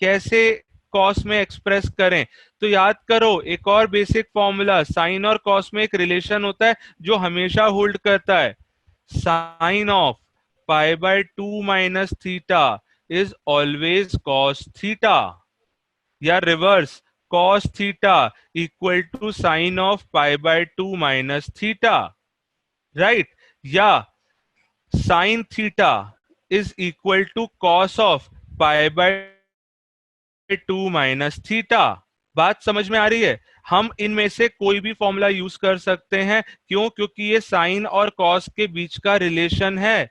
कैसे कॉस में एक्सप्रेस करें? तो याद करो एक और बेसिक फॉर्मूला, साइन और कॉस में एक रिलेशन होता है जो हमेशा होल्ड करता है। Sine of π/2 minus theta is always cos theta, या reverse, cos theta equal to sine of π/2 minus theta, right? या sine theta is equal to cos of π/2 to minus theta. बात समझ में आ रही है? हम इनमें से कोई भी फॉर्मूला यूज कर सकते हैं। क्यों? क्योंकि ये साइन और कॉस के बीच का रिलेशन है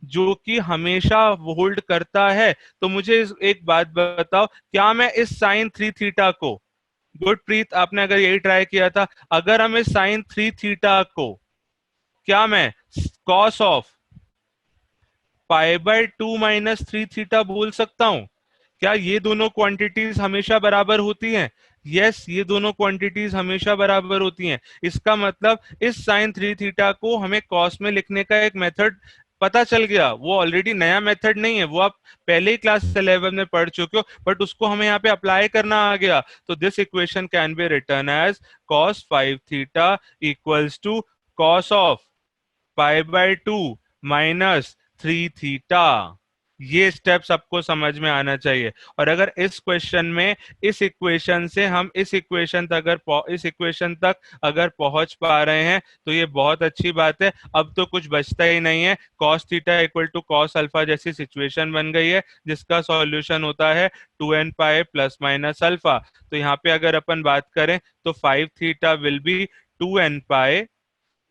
जो कि हमेशा होल्ड करता है। तो मुझे एक बात बताओ, क्या मैं इस साइन थ्री थीटा को, गुरप्रीत आपने अगर यही ट्राई किया था, अगर हम इस साइन थ्री थीटा को, क्या मैं cos of pi by two minus three theta बोल सकता हूं? क्या ये दोनों क्वांटिटीज हमेशा बराबर होती हैं? यस, ये दोनों क्वांटिटीज हमेशा बराबर होती हैं। इसका मतलब इस साइन थ्री थीटा को हमें कॉस में लिखने का एक मेथड पता चल गया। वो ऑलरेडी नया मेथड नहीं है, वो आप पहले ही क्लास 11 में पढ़ चुके हो, बट उसको हमें यहाँ पे अप्लाई करना आ गया। तो this equation can be written as cos five theta equals to cos of pi by two minus three theta. ये स्टेप सबको समझ में आना चाहिए। और अगर इस क्वेश्चन में इस इक्वेशन से हम इस इक्वेशन तक अगर पहुंच पा रहे हैं तो ये बहुत अच्छी बात है। अब तो कुछ बचता ही नहीं है, cos theta equal to cos alpha जैसी सिचुएशन बन गई है, जिसका सॉल्यूशन होता है two n pi plus minus alpha. तो यहाँ पे अगर अपन बात करें तो five theta will be two n pi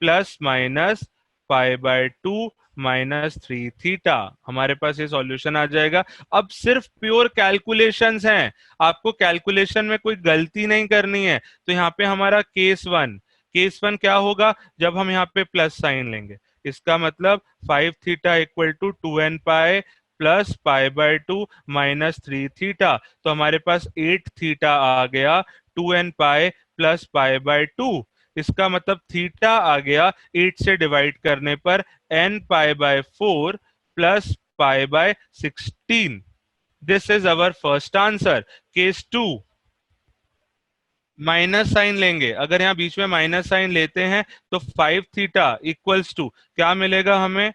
plus minus pi by two minus three theta. हमारे पास ये सॉल्यूशन आ जाएगा। अब सिर्फ प्योर कैलकुलेशंस हैं, आपको कैलकुलेशन में कोई गलती नहीं करनी है। तो यहाँ पे हमारा केस वन क्या होगा? जब हम यहाँ पे प्लस साइन लेंगे, इसका मतलब five theta equal to two n pi plus pi by two minus three theta. तो हमारे पास एट थीटा आ गया two n pi plus pi by two. इसका मतलब थीटा आ गया 8 से डिवाइड करने पर n pi by four plus pi by 16। This is our first answer. Case two, minus sine लेंगे। अगर यहाँ बीच में माइनस साइन लेते हैं तो फाइव थीटा इक्वल्स टू क्या मिलेगा हमें?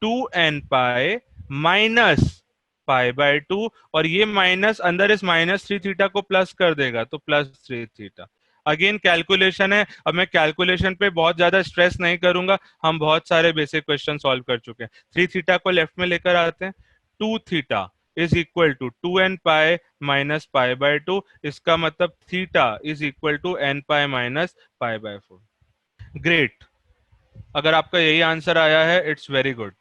Two n pi minus pi by two, और ये माइनस अंदर इस माइनस थ्री थीटा को प्लस कर देगा, तो plus three theta. Again calculation है, अब मैं कैलकुलेशन पे बहुत ज्यादा स्ट्रेस नहीं करूंगा, हम बहुत सारे बेसिक क्वेश्चन सॉल्व कर चुके हैं। थ्री थीटा को लेफ्ट में लेकर आते हैं। Two theta is equal to two n pi minus pi by two. इसका मतलब theta is equal to n pi minus pi by four. Great, अगर आपका यही आंसर आया है, इट्स वेरी गुड।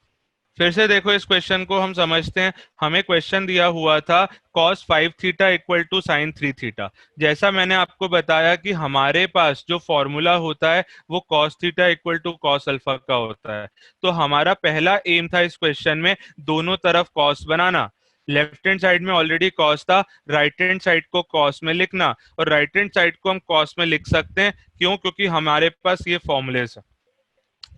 फिर से देखो इस क्वेश्चन को हम समझते हैं। हमें क्वेश्चन दिया हुआ था cos five theta equal to sine three theta. जैसा मैंने आपको बताया कि हमारे पास जो फॉर्मूला होता है वो cos theta equal to cos alpha का होता है। तो हमारा पहला एम था इस क्वेश्चन में दोनों तरफ cos बनाना। लेफ्ट हैंड साइड में ऑलरेडी cos था, राइट हैंड साइड को cos में लिखना, और राइट हैंड साइड को हम cos में लिख सकते हैं। क्यों? क्योंकि हमारे पास ये फॉर्मूलेस है।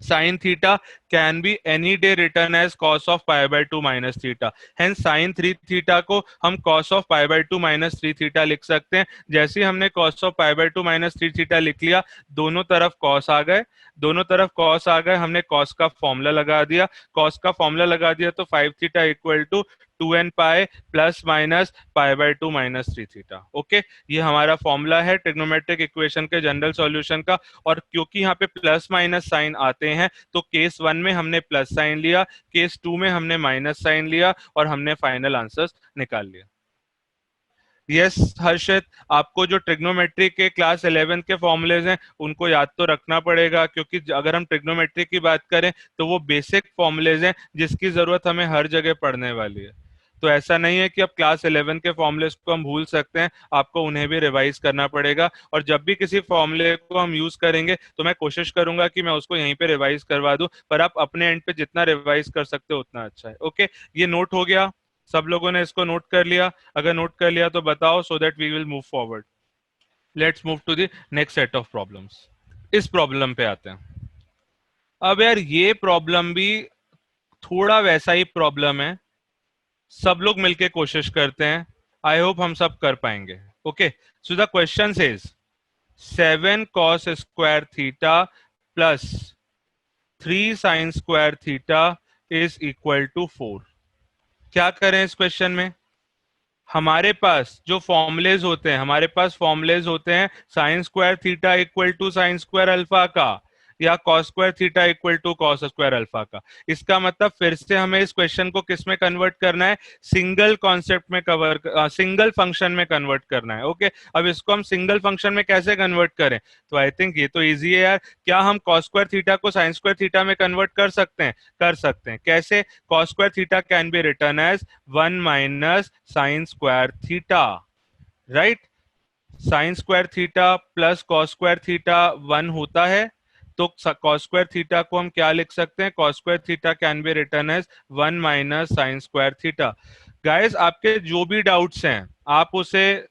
sin theta can be any day written as cos of pi by 2 minus theta. Hence sin 3 theta को हम cos of pi by 2 minus 3 theta लिख सकते हैं। जैसे ही हमने cos of pi by 2 minus 3 theta लिख लिया, दोनों तरफ cos आ गए, हमने cos का फॉर्मूला लगा दिया। तो 5 theta equal to two n pi plus minus pi by two minus three theta. Okay, ये हमारा फॉर्मूला है ट्रिग्नोमेट्रिक इक्वेशन के जनरल सॉल्यूशन का। और क्योंकि यहाँ पे प्लस माइनस साइन आते हैं, तो केस वन में हमने प्लस साइन लिया, केस टू में हमने माइनस साइन लिया, और हमने फाइनल आंसर्स निकाल लिया। यस हर्षित, आपको जो ट्रिग्नोमेट्री के क्लास 11 के फॉर्मूलेज हैं उनको याद तो रखना पड़ेगा, क्योंकि अगर हम ट्रिग्नोमेट्री की बात करें तो वो बेसिक फॉर्मूलेज हैं जिसकी जरूरत हमें हर जगह पढ़ने वाली है। तो ऐसा नहीं है कि अब क्लास 11 के फॉर्मूलेज को हम भूल सकते हैं, आपको उन्हें भी रिवाइज करना पड़ेगा। और जब भी किसी फॉर्मूले को हम यूज करेंगे तो मैं कोशिश करूंगा कि मैं उसको यहीं पे रिवाइज करवा दूं, पर आप अपने एंड पे जितना रिवाइज कर सकते हो उतना अच्छा है। ओके, ये नोट हो गया? सब लोगों ने इसको नोट कर लिया? अगर नोट कर लिया तो बताओ, so that we will move forward. Let's move to the next set of problems. इस प्रॉब्लम पे आते हैं। अब यार ये प्रॉब्लम भी थोड़ा वैसा ही प्रॉब्लम है, सब लोग मिलके कोशिश करते हैं, आई होप हम सब कर पाएंगे। Okay, so the question says 7 cos square theta plus 3 sin square theta is equal to 4। क्या करें इस क्वेश्चन में? हमारे पास जो फॉर्मुलेज होते हैं sine square theta equal to sine square alpha का, या cos square theta equal to cos square alpha का। इसका मतलब फिर से हमें इस क्वेश्चन को किस में कन्वर्ट करना है, सिंगल कॉन्सेप्ट में सिंगल फंक्शन में कन्वर्ट करना है। ओके, अब इसको हम सिंगल फंक्शन में कैसे कन्वर्ट करें, तो आई थिंक ये तो इजी है यार। क्या हम cos स्क्वायर थीटा को sin स्क्वायर थीटा में कन्वर्ट कर सकते हैं? कर सकते हैं। कैसे? cos square theta can be written as 1 minus sin square theta, right. Sine square theta plus cos square theta 1 होता है, तो कॉस स्क्वायर थीटा को हम क्या लिख सकते हैं, cos square theta can be written as 1 minus sine square theta. Guys, आपके जो भी डाउट्स हैं आप उसे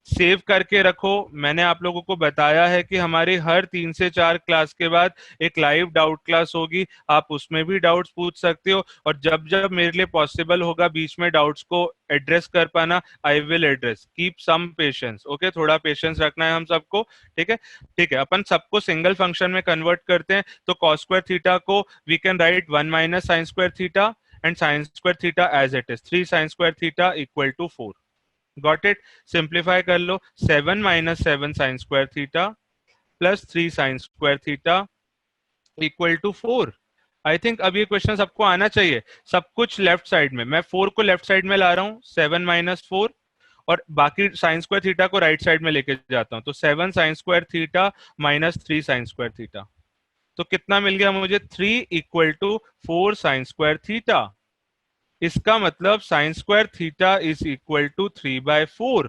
सेव करके रखो। मैंने आप लोगों को बताया है कि हमारी हर 3 से 4 क्लास के बाद एक लाइव डाउट क्लास होगी, आप उसमें भी डाउट्स पूछ सकते हो, और जब जब मेरे लिए पॉसिबल होगा बीच में डाउट्स को एड्रेस कर पाना, I will address. Keep some patience, okay, थोड़ा पेशेंस रखना है हम सबको, ठीक है। ठीक है, अपन सबको सिंगल फंक्शन में कन्वर्ट करते हैं, तो कॉस स्क्वायर थीटा को we can write 1 minus sine square theta and sine square theta as it is 3 sine square theta equal to 4। Got it? Simplify कर लो, 7 minus 7 sine square theta plus 3 sine square theta equal to 4। I think अब ये question सबको आना चाहिए। सब कुछ left side में, मैं 4 को लेफ्ट साइड में ला रहा हूँ, 7 माइनस 4, और बाकी साइन स्क्वायर थीटा को राइट साइड में लेके जाता हूँ, तो 7 sine square theta minus 3 sine square theta, तो कितना मिल गया मुझे, 3 equal to 4 sine square theta. इसका मतलब sine square theta is equal to 3/4,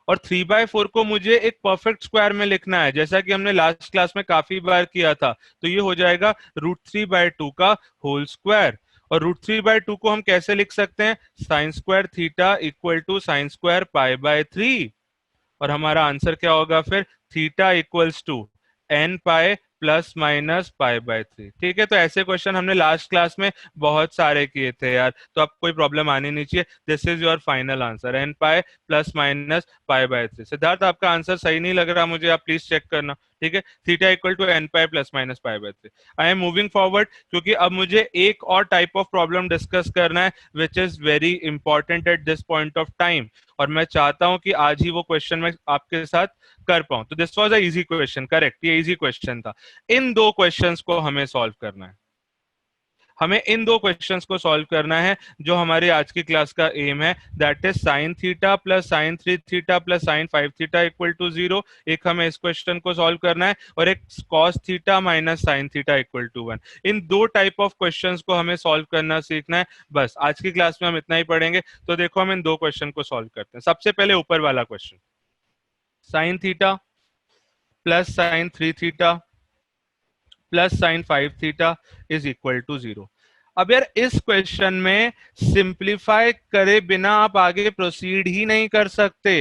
और 3/4 को मुझे एक परफेक्ट स्क्वायर में लिखना है, जैसा कि हमने लास्ट क्लास में काफी बार किया था। तो ये हो जाएगा √3/2 का होल स्क्वायर, और √3/2 को हम कैसे लिख सकते हैं, sine square theta equal to sine square π/3, और हमारा आंसर क्या होगा फिर, theta equals to n pi plus minus π/3। ठीक है, तो ऐसे क्वेश्चन हमने लास्ट क्लास में बहुत सारे किए थे यार, तो अब कोई प्रॉब्लम आनी नहीं चाहिए। This is your final answer, n pi plus minus π/3। Siddharth, आपका आंसर सही नहीं लग रहा मुझे, आप प्लीज चेक करना, ठीक है। Theta equal to n pi plus minus π/3। I am moving forward, क्योंकि अब मुझे एक और टाइप ऑफ प्रॉब्लम डिस्कस करना है which is very important at this point of time, और मैं चाहता हूं कि आज ही वो क्वेश्चन मैं आपके साथ कर पाऊं। तो this was a easy question, correct, ये इजी क्वेश्चन था। इन दो क्वेश्चंस को हमें सॉल्व करना है, हमें इन दो क्वेश्चंस को सॉल्व करना है जो हमारी आज की क्लास का एम है, that is sine theta plus sine 3 theta plus sine 5 theta equal to 0। एक हमें इस क्वेश्चन को सॉल्व करना है, और एक cos theta minus sine theta equal to 1। इन दो टाइप ऑफ क्वेश्चंस को हमें सॉल्व करना सीखना है, बस आज की क्लास में हम इतना ही पढ़ेंगे। तो देखो, हम इन दो क्वेश्चन को सॉल्व करते हैं। सबसे पहले ऊपर वाला question, sine theta plus sine 3 theta plus sine 5 theta is equal to 0। अब यार इस क्वेश्चन में सिंप्लीफाई करे बिना आप आगे प्रोसीड ही नहीं कर सकते,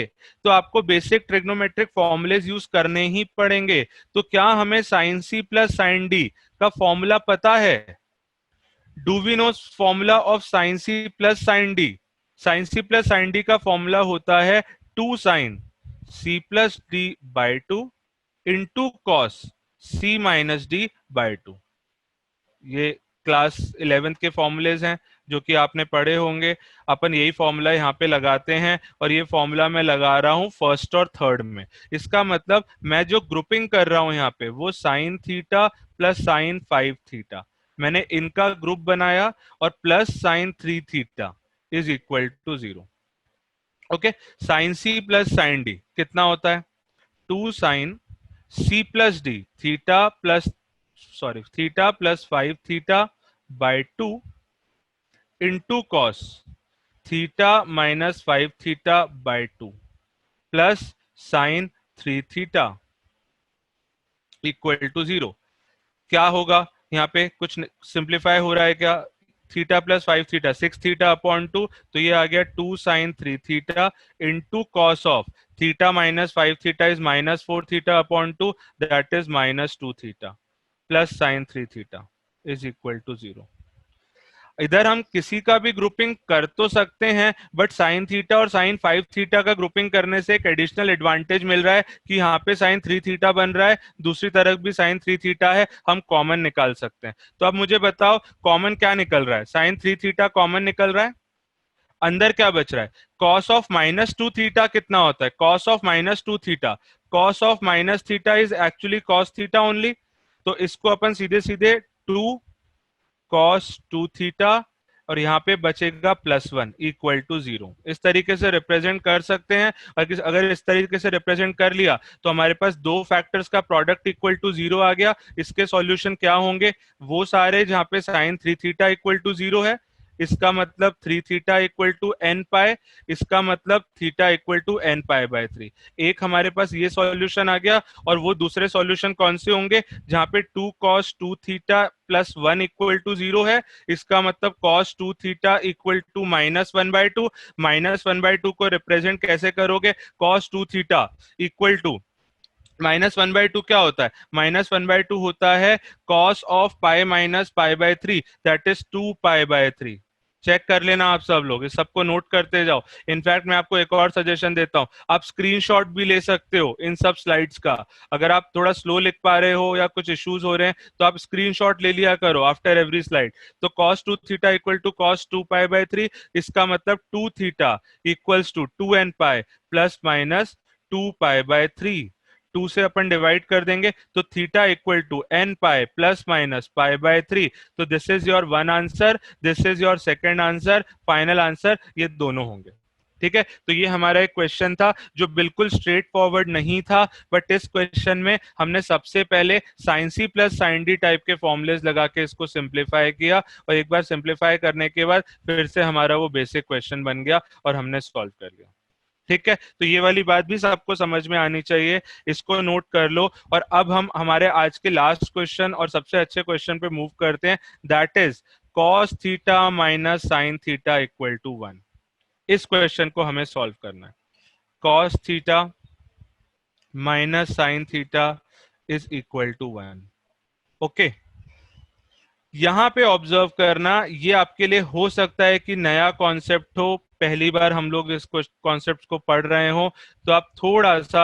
तो आपको बेसिक ट्रिग्नोमेट्रिक फॉर्मूलेज यूज करने ही पड़ेंगे। तो क्या हमें sine C plus sine D का फॉर्मूला पता है? Do we know formula of sine C plus sine D? Sine C plus sine D का फॉर्मूला होता है 2 sine C plus D by 2 into cos C minus D by 2। ये class 11th के formulas हैं जो कि आपने पढ़े होंगे। अपन यही फॉर्मूला यहाँ पे लगाते हैं, और ये फॉर्मूला मैं लगा रहा हूँ फर्स्ट और थर्ड में। इसका मतलब मैं जो ग्रुपिंग कर रहा हूँ यहाँ पे वो sine theta plus sine 5 theta, मैंने इनका ग्रुप बनाया, और plus sine 3 theta is equal to 0। Okay, sine C plus sine D कितना होता है, 2 sine C plus D theta plus theta plus 5 theta by 2 into cos theta minus 5 theta by 2 plus sine 3 theta equal to 0। क्या होगा यहाँ पे, कुछ simplify हो रहा है क्या, theta plus 5 theta 6 theta upon 2, तो ये आ गया 2 sine 3 theta into cos of theta minus 5 theta is minus 4 theta upon 2, that is minus 2 theta plus sine 3 theta is equal to 0। इधर हम किसी का भी ग्रुपिंग कर तो सकते हैं, बट साइन थीटा और साइन 5 थीटा का ग्रुपिंग करने से एक एडिशनल एडवांटेज मिल रहा है कि यहाँ पे साइन 3 थीटा बन रहा है, दूसरी तरफ भी साइन 3 थीटा है, हम कॉमन निकाल सकते हैं। तो अब मुझे बताओ कॉमन क्या निकल रहा है, साइन 3 थीटा कॉमन निकल रहा है, अंदर क्या बच रहा है, कॉस ऑफ माइनस 2 थीटा कितना होता है, cos of minus 2 theta, cos of minus theta is actually cos theta only, तो इसको अपन सीधे सीधे 2 cos 2 थीटा और यहाँ पे बचेगा +1 इक्वल टू 0, इस तरीके से रिप्रेजेंट कर सकते हैं। अगर इस तरीके से रिप्रेजेंट कर लिया तो हमारे पास दो फैक्टर्स का प्रोडक्ट इक्वल टू 0 आ गया। इसके सॉल्यूशन क्या होंगे? वो सारे जहाँ पे sin 3 थीटा इक्वल टू 0 है, इसका मतलब 3 थीटा इक्वल टू n पाए, इसका मतलब थीटा इक्वल टू n π/3। एक हमारे पास ये सॉल्यूशन आ गया। और वो दूसरे सॉल्यूशन कौन से होंगे? जहाँ पे 2 cos 2 थीटा +1 इक्वल टू 0 है, इसका मतलब cos 2 थीटा इक्वल टू -1/2। -1/2 को रिप्रेजेंट कैसे करोगे? cos 2 थीटा इक्वल टू -1/2 क्या होता है? -1/2 होता है cos of pi minus π/3, that is 2π/3। Check कर लेना आप सब लोग, इस सबको नोट करते जाओ। इनफैक्ट मैं आपको एक और सजेशन देता हूं, आप स्क्रीनशॉट भी ले सकते हो इन सब स्लाइड्स का। अगर आप थोड़ा स्लो लिख पा रहे हो या कुछ इश्यूज हो रहे हैं तो आप स्क्रीनशॉट ले लिया करो आफ्टर एवरी स्लाइड। तो cos 2 theta equal to cos 2π/3, इसका मतलब 2 theta equals to 2n π plus minus 2π/3। 2 से अपन डिवाइड कर देंगे तो theta equal to n π plus minus π/3। तो this is your one answer, this is your second answer, final answer ये दोनों होंगे। ठीक है, तो ये हमारा एक क्वेश्चन था जो बिल्कुल स्ट्रेट फॉरवर्ड नहीं था, बट इस क्वेश्चन में हमने सबसे पहले sin c plus sin d type के फॉर्मुलेज लगा के इसको सिंप्लीफाई किया, और एक बार सिंप्लीफाई करने के बाद फिर से हमारा वो बेसिक क्वेश्चन बन गया और हमने सॉल्व कर लिया। ठीक है, तो ये वाली बात भी सबको समझ में आनी चाहिए, इसको नोट कर लो। और अब हम हमारे आज के लास्ट क्वेश्चन और सबसे अच्छे क्वेश्चन पे मूव करते हैं, that is cos theta minus sin theta equal to 1। इस क्वेश्चन को हमें सॉल्व करना है। cos theta minus sin theta is equal to 1। Okay, यहां पे ऑब्जर्व करना, ये आपके लिए हो सकता है कि नया कॉन्सेप्ट हो, पहली बार हम लोग इस कॉन्सेप्ट को पढ़ रहे हो, तो आप थोड़ा सा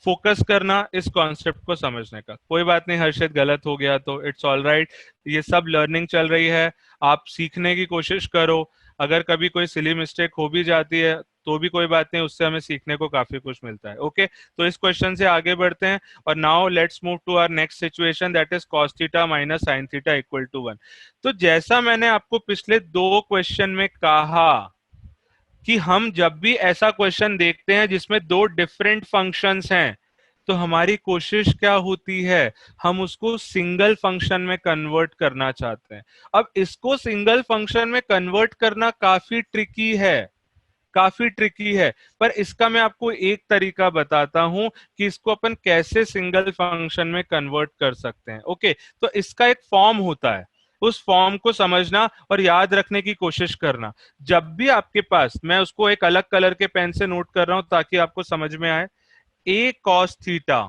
फोकस करना इस कॉन्सेप्ट को समझने का। कोई बात नहीं हर्षित, गलत हो गया तो इट्स ऑल राइट, ये सब लर्निंग चल रही है, आप सीखने की कोशिश करो। अगर कभी कोई सिली मिस्टेक हो भी जाती है तो भी कोई बात नहीं, उससे हमें सीखने को काफी कुछ मिलता है। ओके, तो इस क्वेश्चन से आगे बढ़ते हैं और now let's move to our next situation, that is cos theta minus sin theta equal to 1। तो जैसा मैंने आपको पिछले दो क्वेश्चन में कहा कि हम जब भी ऐसा क्वेश्चन देखते हैं जिसमें दो डिफरेंट फंक्शंस हैं, तो हमारी कोशिश क्या होती है, हम उसको सिंगल फंक्शन में कन्वर्ट करना चाहते हैं। अब इसको सिंगल फंक्शन में कन्वर्ट करना काफी ट्रिकी है, काफी ट्रिकी है, पर इसका मैं आपको एक तरीका बताता हूं कि इसको अपन कैसे सिंगल फंक्शन में कन्वर्ट कर सकते हैं। ओके, तो इसका एक फॉर्म होता है, उस फॉर्म को समझना और याद रखने की कोशिश करना। जब भी आपके पास, मैं उसको एक अलग कलर के पेन से नोट कर रहा हूं ताकि आपको समझ में आए, a cos theta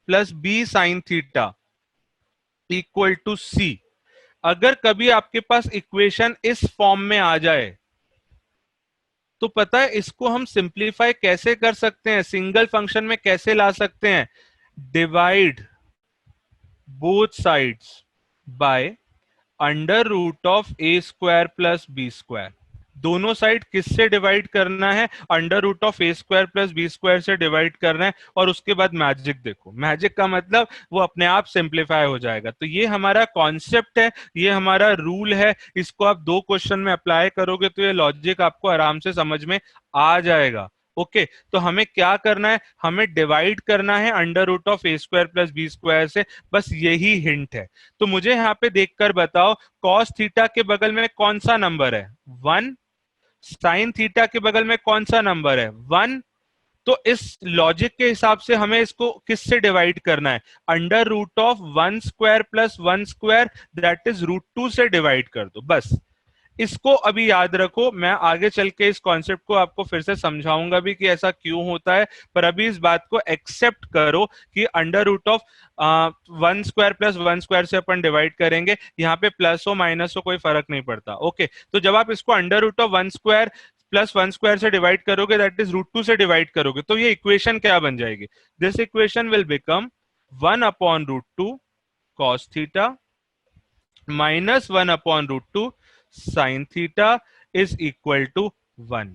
plus b sin theta equal to c। अगर कभी आपके पास इक्वेशन इस फॉर्म में आ जाए तो पता है इसको हम सिंप्लीफाई कैसे कर सकते हैं, सिंगल फंक्शन में कैसे ला सकते हैं? Divide both sides by under root of A square plus B square. दोनों साइड किससे डिवाइड करना है? Under root of A square plus B square से डिवाइड करना है। और उसके बाद मैजिक देखो, मैजिक का मतलब वो अपने आप सिंप्लीफाई हो जाएगा। तो ये हमारा कॉन्सेप्ट है, ये हमारा रूल है, इसको आप दो क्वेश्चन में अप्लाई करोगे तो ये लॉजिक आपको आराम से समझ में आ जाएगा। ओके, तो हमें क्या करना है, हमें डिवाइड करना है under root of A square plus B square से, बस यही हिंट है। तो मुझे यहाँ पे देखकर बताओ, कॉस थीटा के बगल में कौन सा नंबर है? 1। साइन थीटा के बगल में कौन सा नंबर है? 1। तो इस लॉजिक के हिसाब से हमें इसको किससे डिवाइड करना है? Under root of 1 square plus 1 square, that is √2 से डिवाइड कर दो। बस इसको अभी याद रखो, मैं आगे चल के इस कॉन्सेप्ट को आपको फिर से समझाऊंगा भी कि ऐसा क्यों होता है, पर अभी इस बात को एक्सेप्ट करो कि under root of 1 square plus 1 square से अपन डिवाइड करेंगे, यहाँ पे प्लस हो माइनस हो कोई फर्क नहीं पड़ता। ओके, तो जब आप इसको under root of 1 square plus 1 square से डिवाइड करोगे, दैट इज √2 से डिवाइड करोगे, तो ये इक्वेशन क्या बन जाएगी? This equation will become 1/√2 cos theta minus 1/√2 sin theta is equal to 1।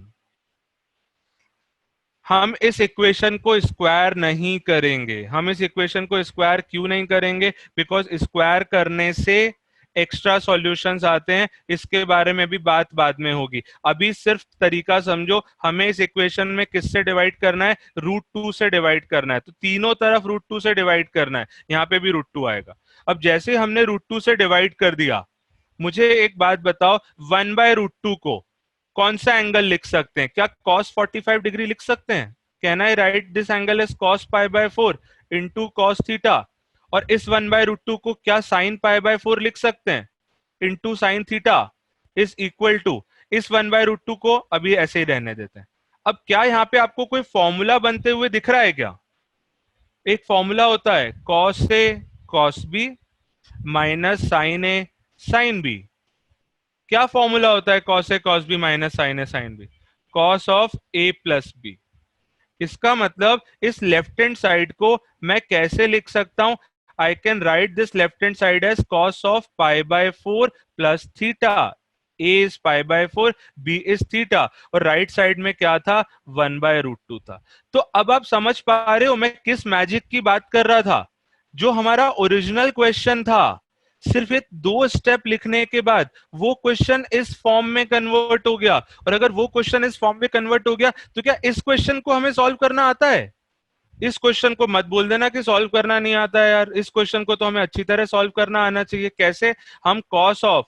हम इस इक्वेशन को स्क्वायर नहीं करेंगे। हम इस इक्वेशन को स्क्वायर क्यों नहीं करेंगे? बिकॉज स्क्वायर करने से एक्स्ट्रा सॉल्यूशंस आते हैं, इसके बारे में भी बात बाद में होगी। अभी सिर्फ तरीका समझो, हमें इस इक्वेशन में किससे डिवाइड करना है? √2 से डिवाइड करना है। तो तीनों तरफ √2 से डिवाइड करना है, यहाँ पे भी √2 आएगा। अब जैसे हमने √2 से डिवाइड कर दिया, मुझे एक बात बताओ, 1/√2 को कौन सा एंगल लिख सकते हैं? क्या cos 45 डिग्री लिख सकते हैं? Can I write this angle is cos π/4 into cos theta? और इस 1/√2 को क्या sin π/4 लिख सकते हैं? Into sin theta is equal to, इस 1/√2 को अभी ऐसे ही रहने देते हैं। अब क्या यहाँ पे आपको कोई फॉर्मूला बनते हुए दिख रहा है क्या? एक फॉर्मूला होता है cos A cos B minus sin A sin B। क्या फॉर्मूला होता है cos A cos B minus sin A sin B? cos of A plus B। इसका मतलब इस लेफ्ट हैंड साइड को मैं कैसे लिख सकता हूं? I can write this left hand side as cos of π/4 plus theta. A is π/4, B is theta, और राइट साइड में क्या था? 1/√2 था। तो अब आप समझ पा रहे हो मैं किस मैजिक की बात कर रहा था? जो हमारा ओरिजिनल क्वेश्चन था, सिर्फ ये 2 स्टेप लिखने के बाद वो क्वेश्चन इस फॉर्म में कन्वर्ट हो गया। और अगर वो क्वेश्चन इस फॉर्म में कन्वर्ट हो गया, तो क्या इस क्वेश्चन को हमें सॉल्व करना आता है? इस क्वेश्चन को मत बोल देना कि सॉल्व करना नहीं आता है यार, इस क्वेश्चन को तो हमें अच्छी तरह सॉल्व करना आना चाहिए। कैसे? हम cos of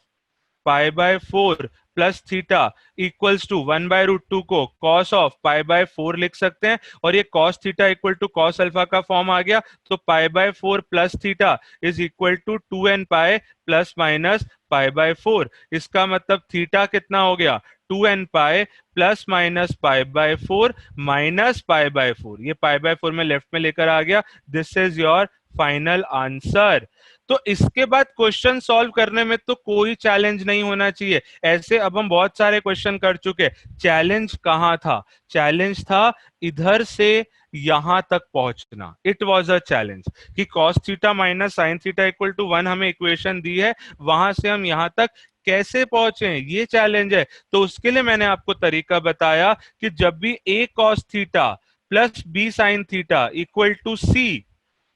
π/4 plus theta equals to 1/√2 को cos ऑफ π/4 लिख सकते हैं, और ये cos theta equal to cos alpha का फॉर्म आ गया। तो π/4 plus theta is equal to 2n pi plus minus π/4। इसका मतलब थीटा कितना हो गया? 2n pi plus minus π/4 minus π/4। ये π/4 में लेफ्ट में लेकर आ गया। This is your final answer. तो इसके बाद क्वेश्चन सॉल्व करने में तो कोई चैलेंज नहीं होना चाहिए। ऐसे अब हम बहुत सारे क्वेश्चन कर चुके। चैलेंज कहां था? चैलेंज था इधर से यहां तक पहुंचना। इट वॉज अ चैलेंज कि cos theta minus sine theta equal to 1 हमें इक्वेशन दी है, वहां से हम यहां तक कैसे पहुंचे, ये चैलेंज है। तो उसके लिए मैंने आपको तरीका बताया कि जब भी a cos theta plus b sine theta equal to c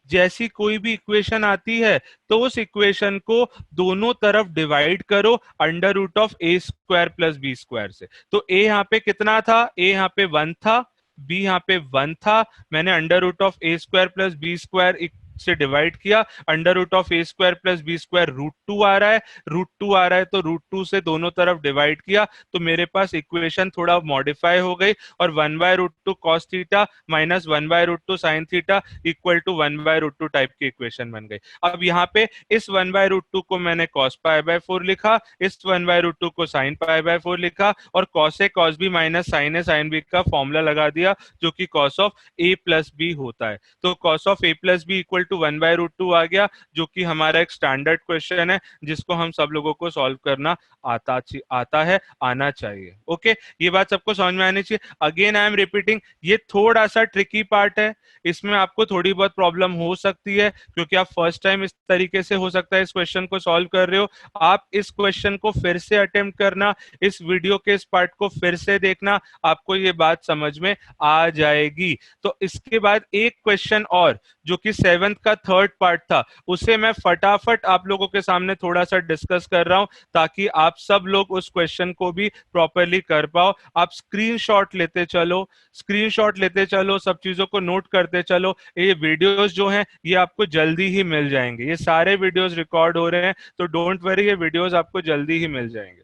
जैसी कोई भी इक्वेशन आती है, तो उस इक्वेशन को दोनों तरफ डिवाइड करो √a² प्लस b² से। तो a यहाँ पे कितना था? a यहाँ पे 1 था, b यहाँ पे 1 था। मैंने √a² प्लस b² से डिवाइड किया। √a² प्लस b² √2 आ रहा है, √2 आ रहा है तो √2 से दोनों तरफ डिवाइड किया, तो मेरे पास इक्वेशन थोड़ा मॉडिफाई हो गई, और 1/√2 cos theta minus 1/√2 sin theta equal to 1/√2 type की इक्वेशन बन गई। अब यहाँ पे इस 1/√2 को मैंने cos π/4 लिखा, इस 1/√2 को sin π/4 लिखा, और cos A cos B minus sin A sin B का फॉर्मूला लगा दिया, जो कि cos of A plus B होता है। तो cos of A plus B equal to 1/√2 आ गया, जो कि हमारा एक स्टैंडर्ड क्वेश्चन है, जिसको हम सब लोगों को सॉल्व करना आता है, आना चाहिए। ओके, ये बात सबको समझ में आनी चाहिए। अगेन आई एम रिपीटिंग, ये थोड़ा सा ट्रिकी पार्ट है, इसमें आपको थोड़ी बहुत प्रॉब्लम हो सकती है, क्योंकि आप फर्स्ट टाइम इस तरीके से हो सकता है इस क्वेश्चन को सॉल्व कर रहे हो। आप इस क्वेश्चन को फिर से अटेम्प्ट करना, इस वीडियो के इस पार्ट को फिर से देखना, आपको ये बात समझ में आ जाएगी। तो इसके बाद एक क्वेश्चन और, जो कि 7th का 3rd पार्ट था, उसे मैं फटाफट आप लोगों के सामने थोड़ा सा डिस्कस कर रहा हूं, ताकि आप सब लोग उस क्वेश्चन को भी प्रॉपरली कर पाओ। आप स्क्रीनशॉट लेते चलो, स्क्रीनशॉट लेते चलो, सब चीजों को नोट करते चलो। ये वीडियोस जो हैं ये आपको जल्दी ही मिल जाएंगे, ये सारे वीडियोस रिकॉर्ड हो रहे हैं, तो डोंट वरी, ये वीडियोस आपको जल्दी ही मिल जाएंगे।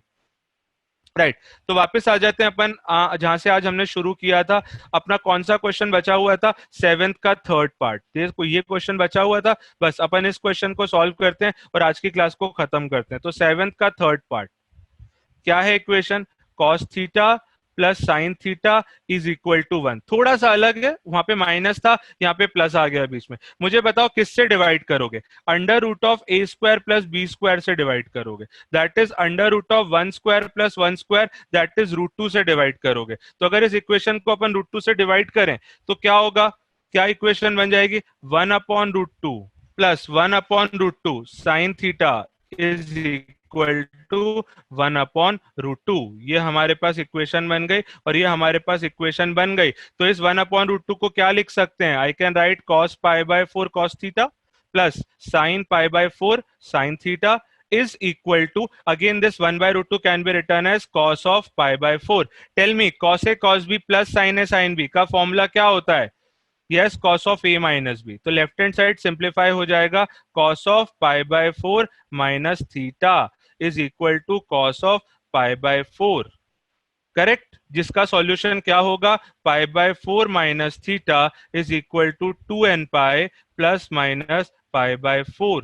राइट, तो वापस आ जाते हैं अपन जहां से आज हमने शुरू किया था। अपना कौन सा क्वेश्चन बचा हुआ था? 7th का 3rd पार्ट। ये क्वेश्चन बचा हुआ था, बस अपन इस क्वेश्चन को सॉल्व करते हैं और आज की क्लास को खत्म करते हैं। तो 7th का 3rd पार्ट क्या है? Equation cos theta plus sine theta is equal to 1। थोड़ा सा अलग है, वहां पे माइनस था, यहाँ पे प्लस आ गया बीच में। मुझे बताओ किससे डिवाइड करोगे? √a² प्लस b² से डिवाइड करोगे, that is √1² plus 1² that is √2 से डिवाइड करोगे। तो अगर इस इक्वेशन को अपन √2 से डिवाइड करें तो क्या होगा? क्या इक्वेशन बन जाएगी? 1/√2 plus 1/√2 sine theta is equal to 1/√2। ये हमारे पास इक्वेशन बन गई और ये हमारे पास इक्वेशन बन गई। तो इस 1/√2 को क्या लिख सकते हैं? I can right cos π/4 cos theta plus sin π/4 sin theta is equal to, again this 1/√2 can be written as cos of π/4। Tell me, cos a cos b प्लस sin a sin b का formula क्या होता है? Yes, cos of a minus b. तो left hand side simplify हो जाएगा, cos of π/4 minus theta is equal to cos of π/4। Correct, जिसका solution क्या होगा? π/4 minus theta is equal to 2n pi plus minus π/4।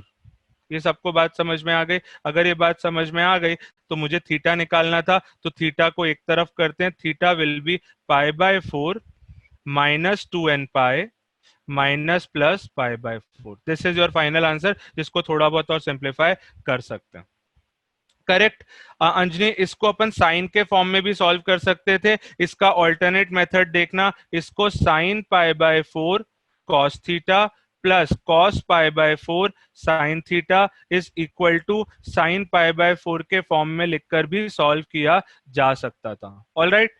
ये सबको बात समझ में आ गई? अगर ये बात समझ में आ गई तो मुझे थीटा निकालना था, तो थीटा को एक तरफ करते हैं। Theta will be π/4 minus 2n pi minus plus π/4। This is your final answer, जिसको थोड़ा बहुत और सिंप्लीफाई कर सकते हैं। करेक्ट। अंजनी, इसको अपन साइन के फॉर्म में भी सॉल्व कर सकते थे। इसका ऑल्टरनेट मेथड देखना, इसको sine π/4 cos theta plus cos π/4 sin theta is equal to sine π/4 के फॉर्म में लिखकर भी सॉल्व किया जा सकता था। All right,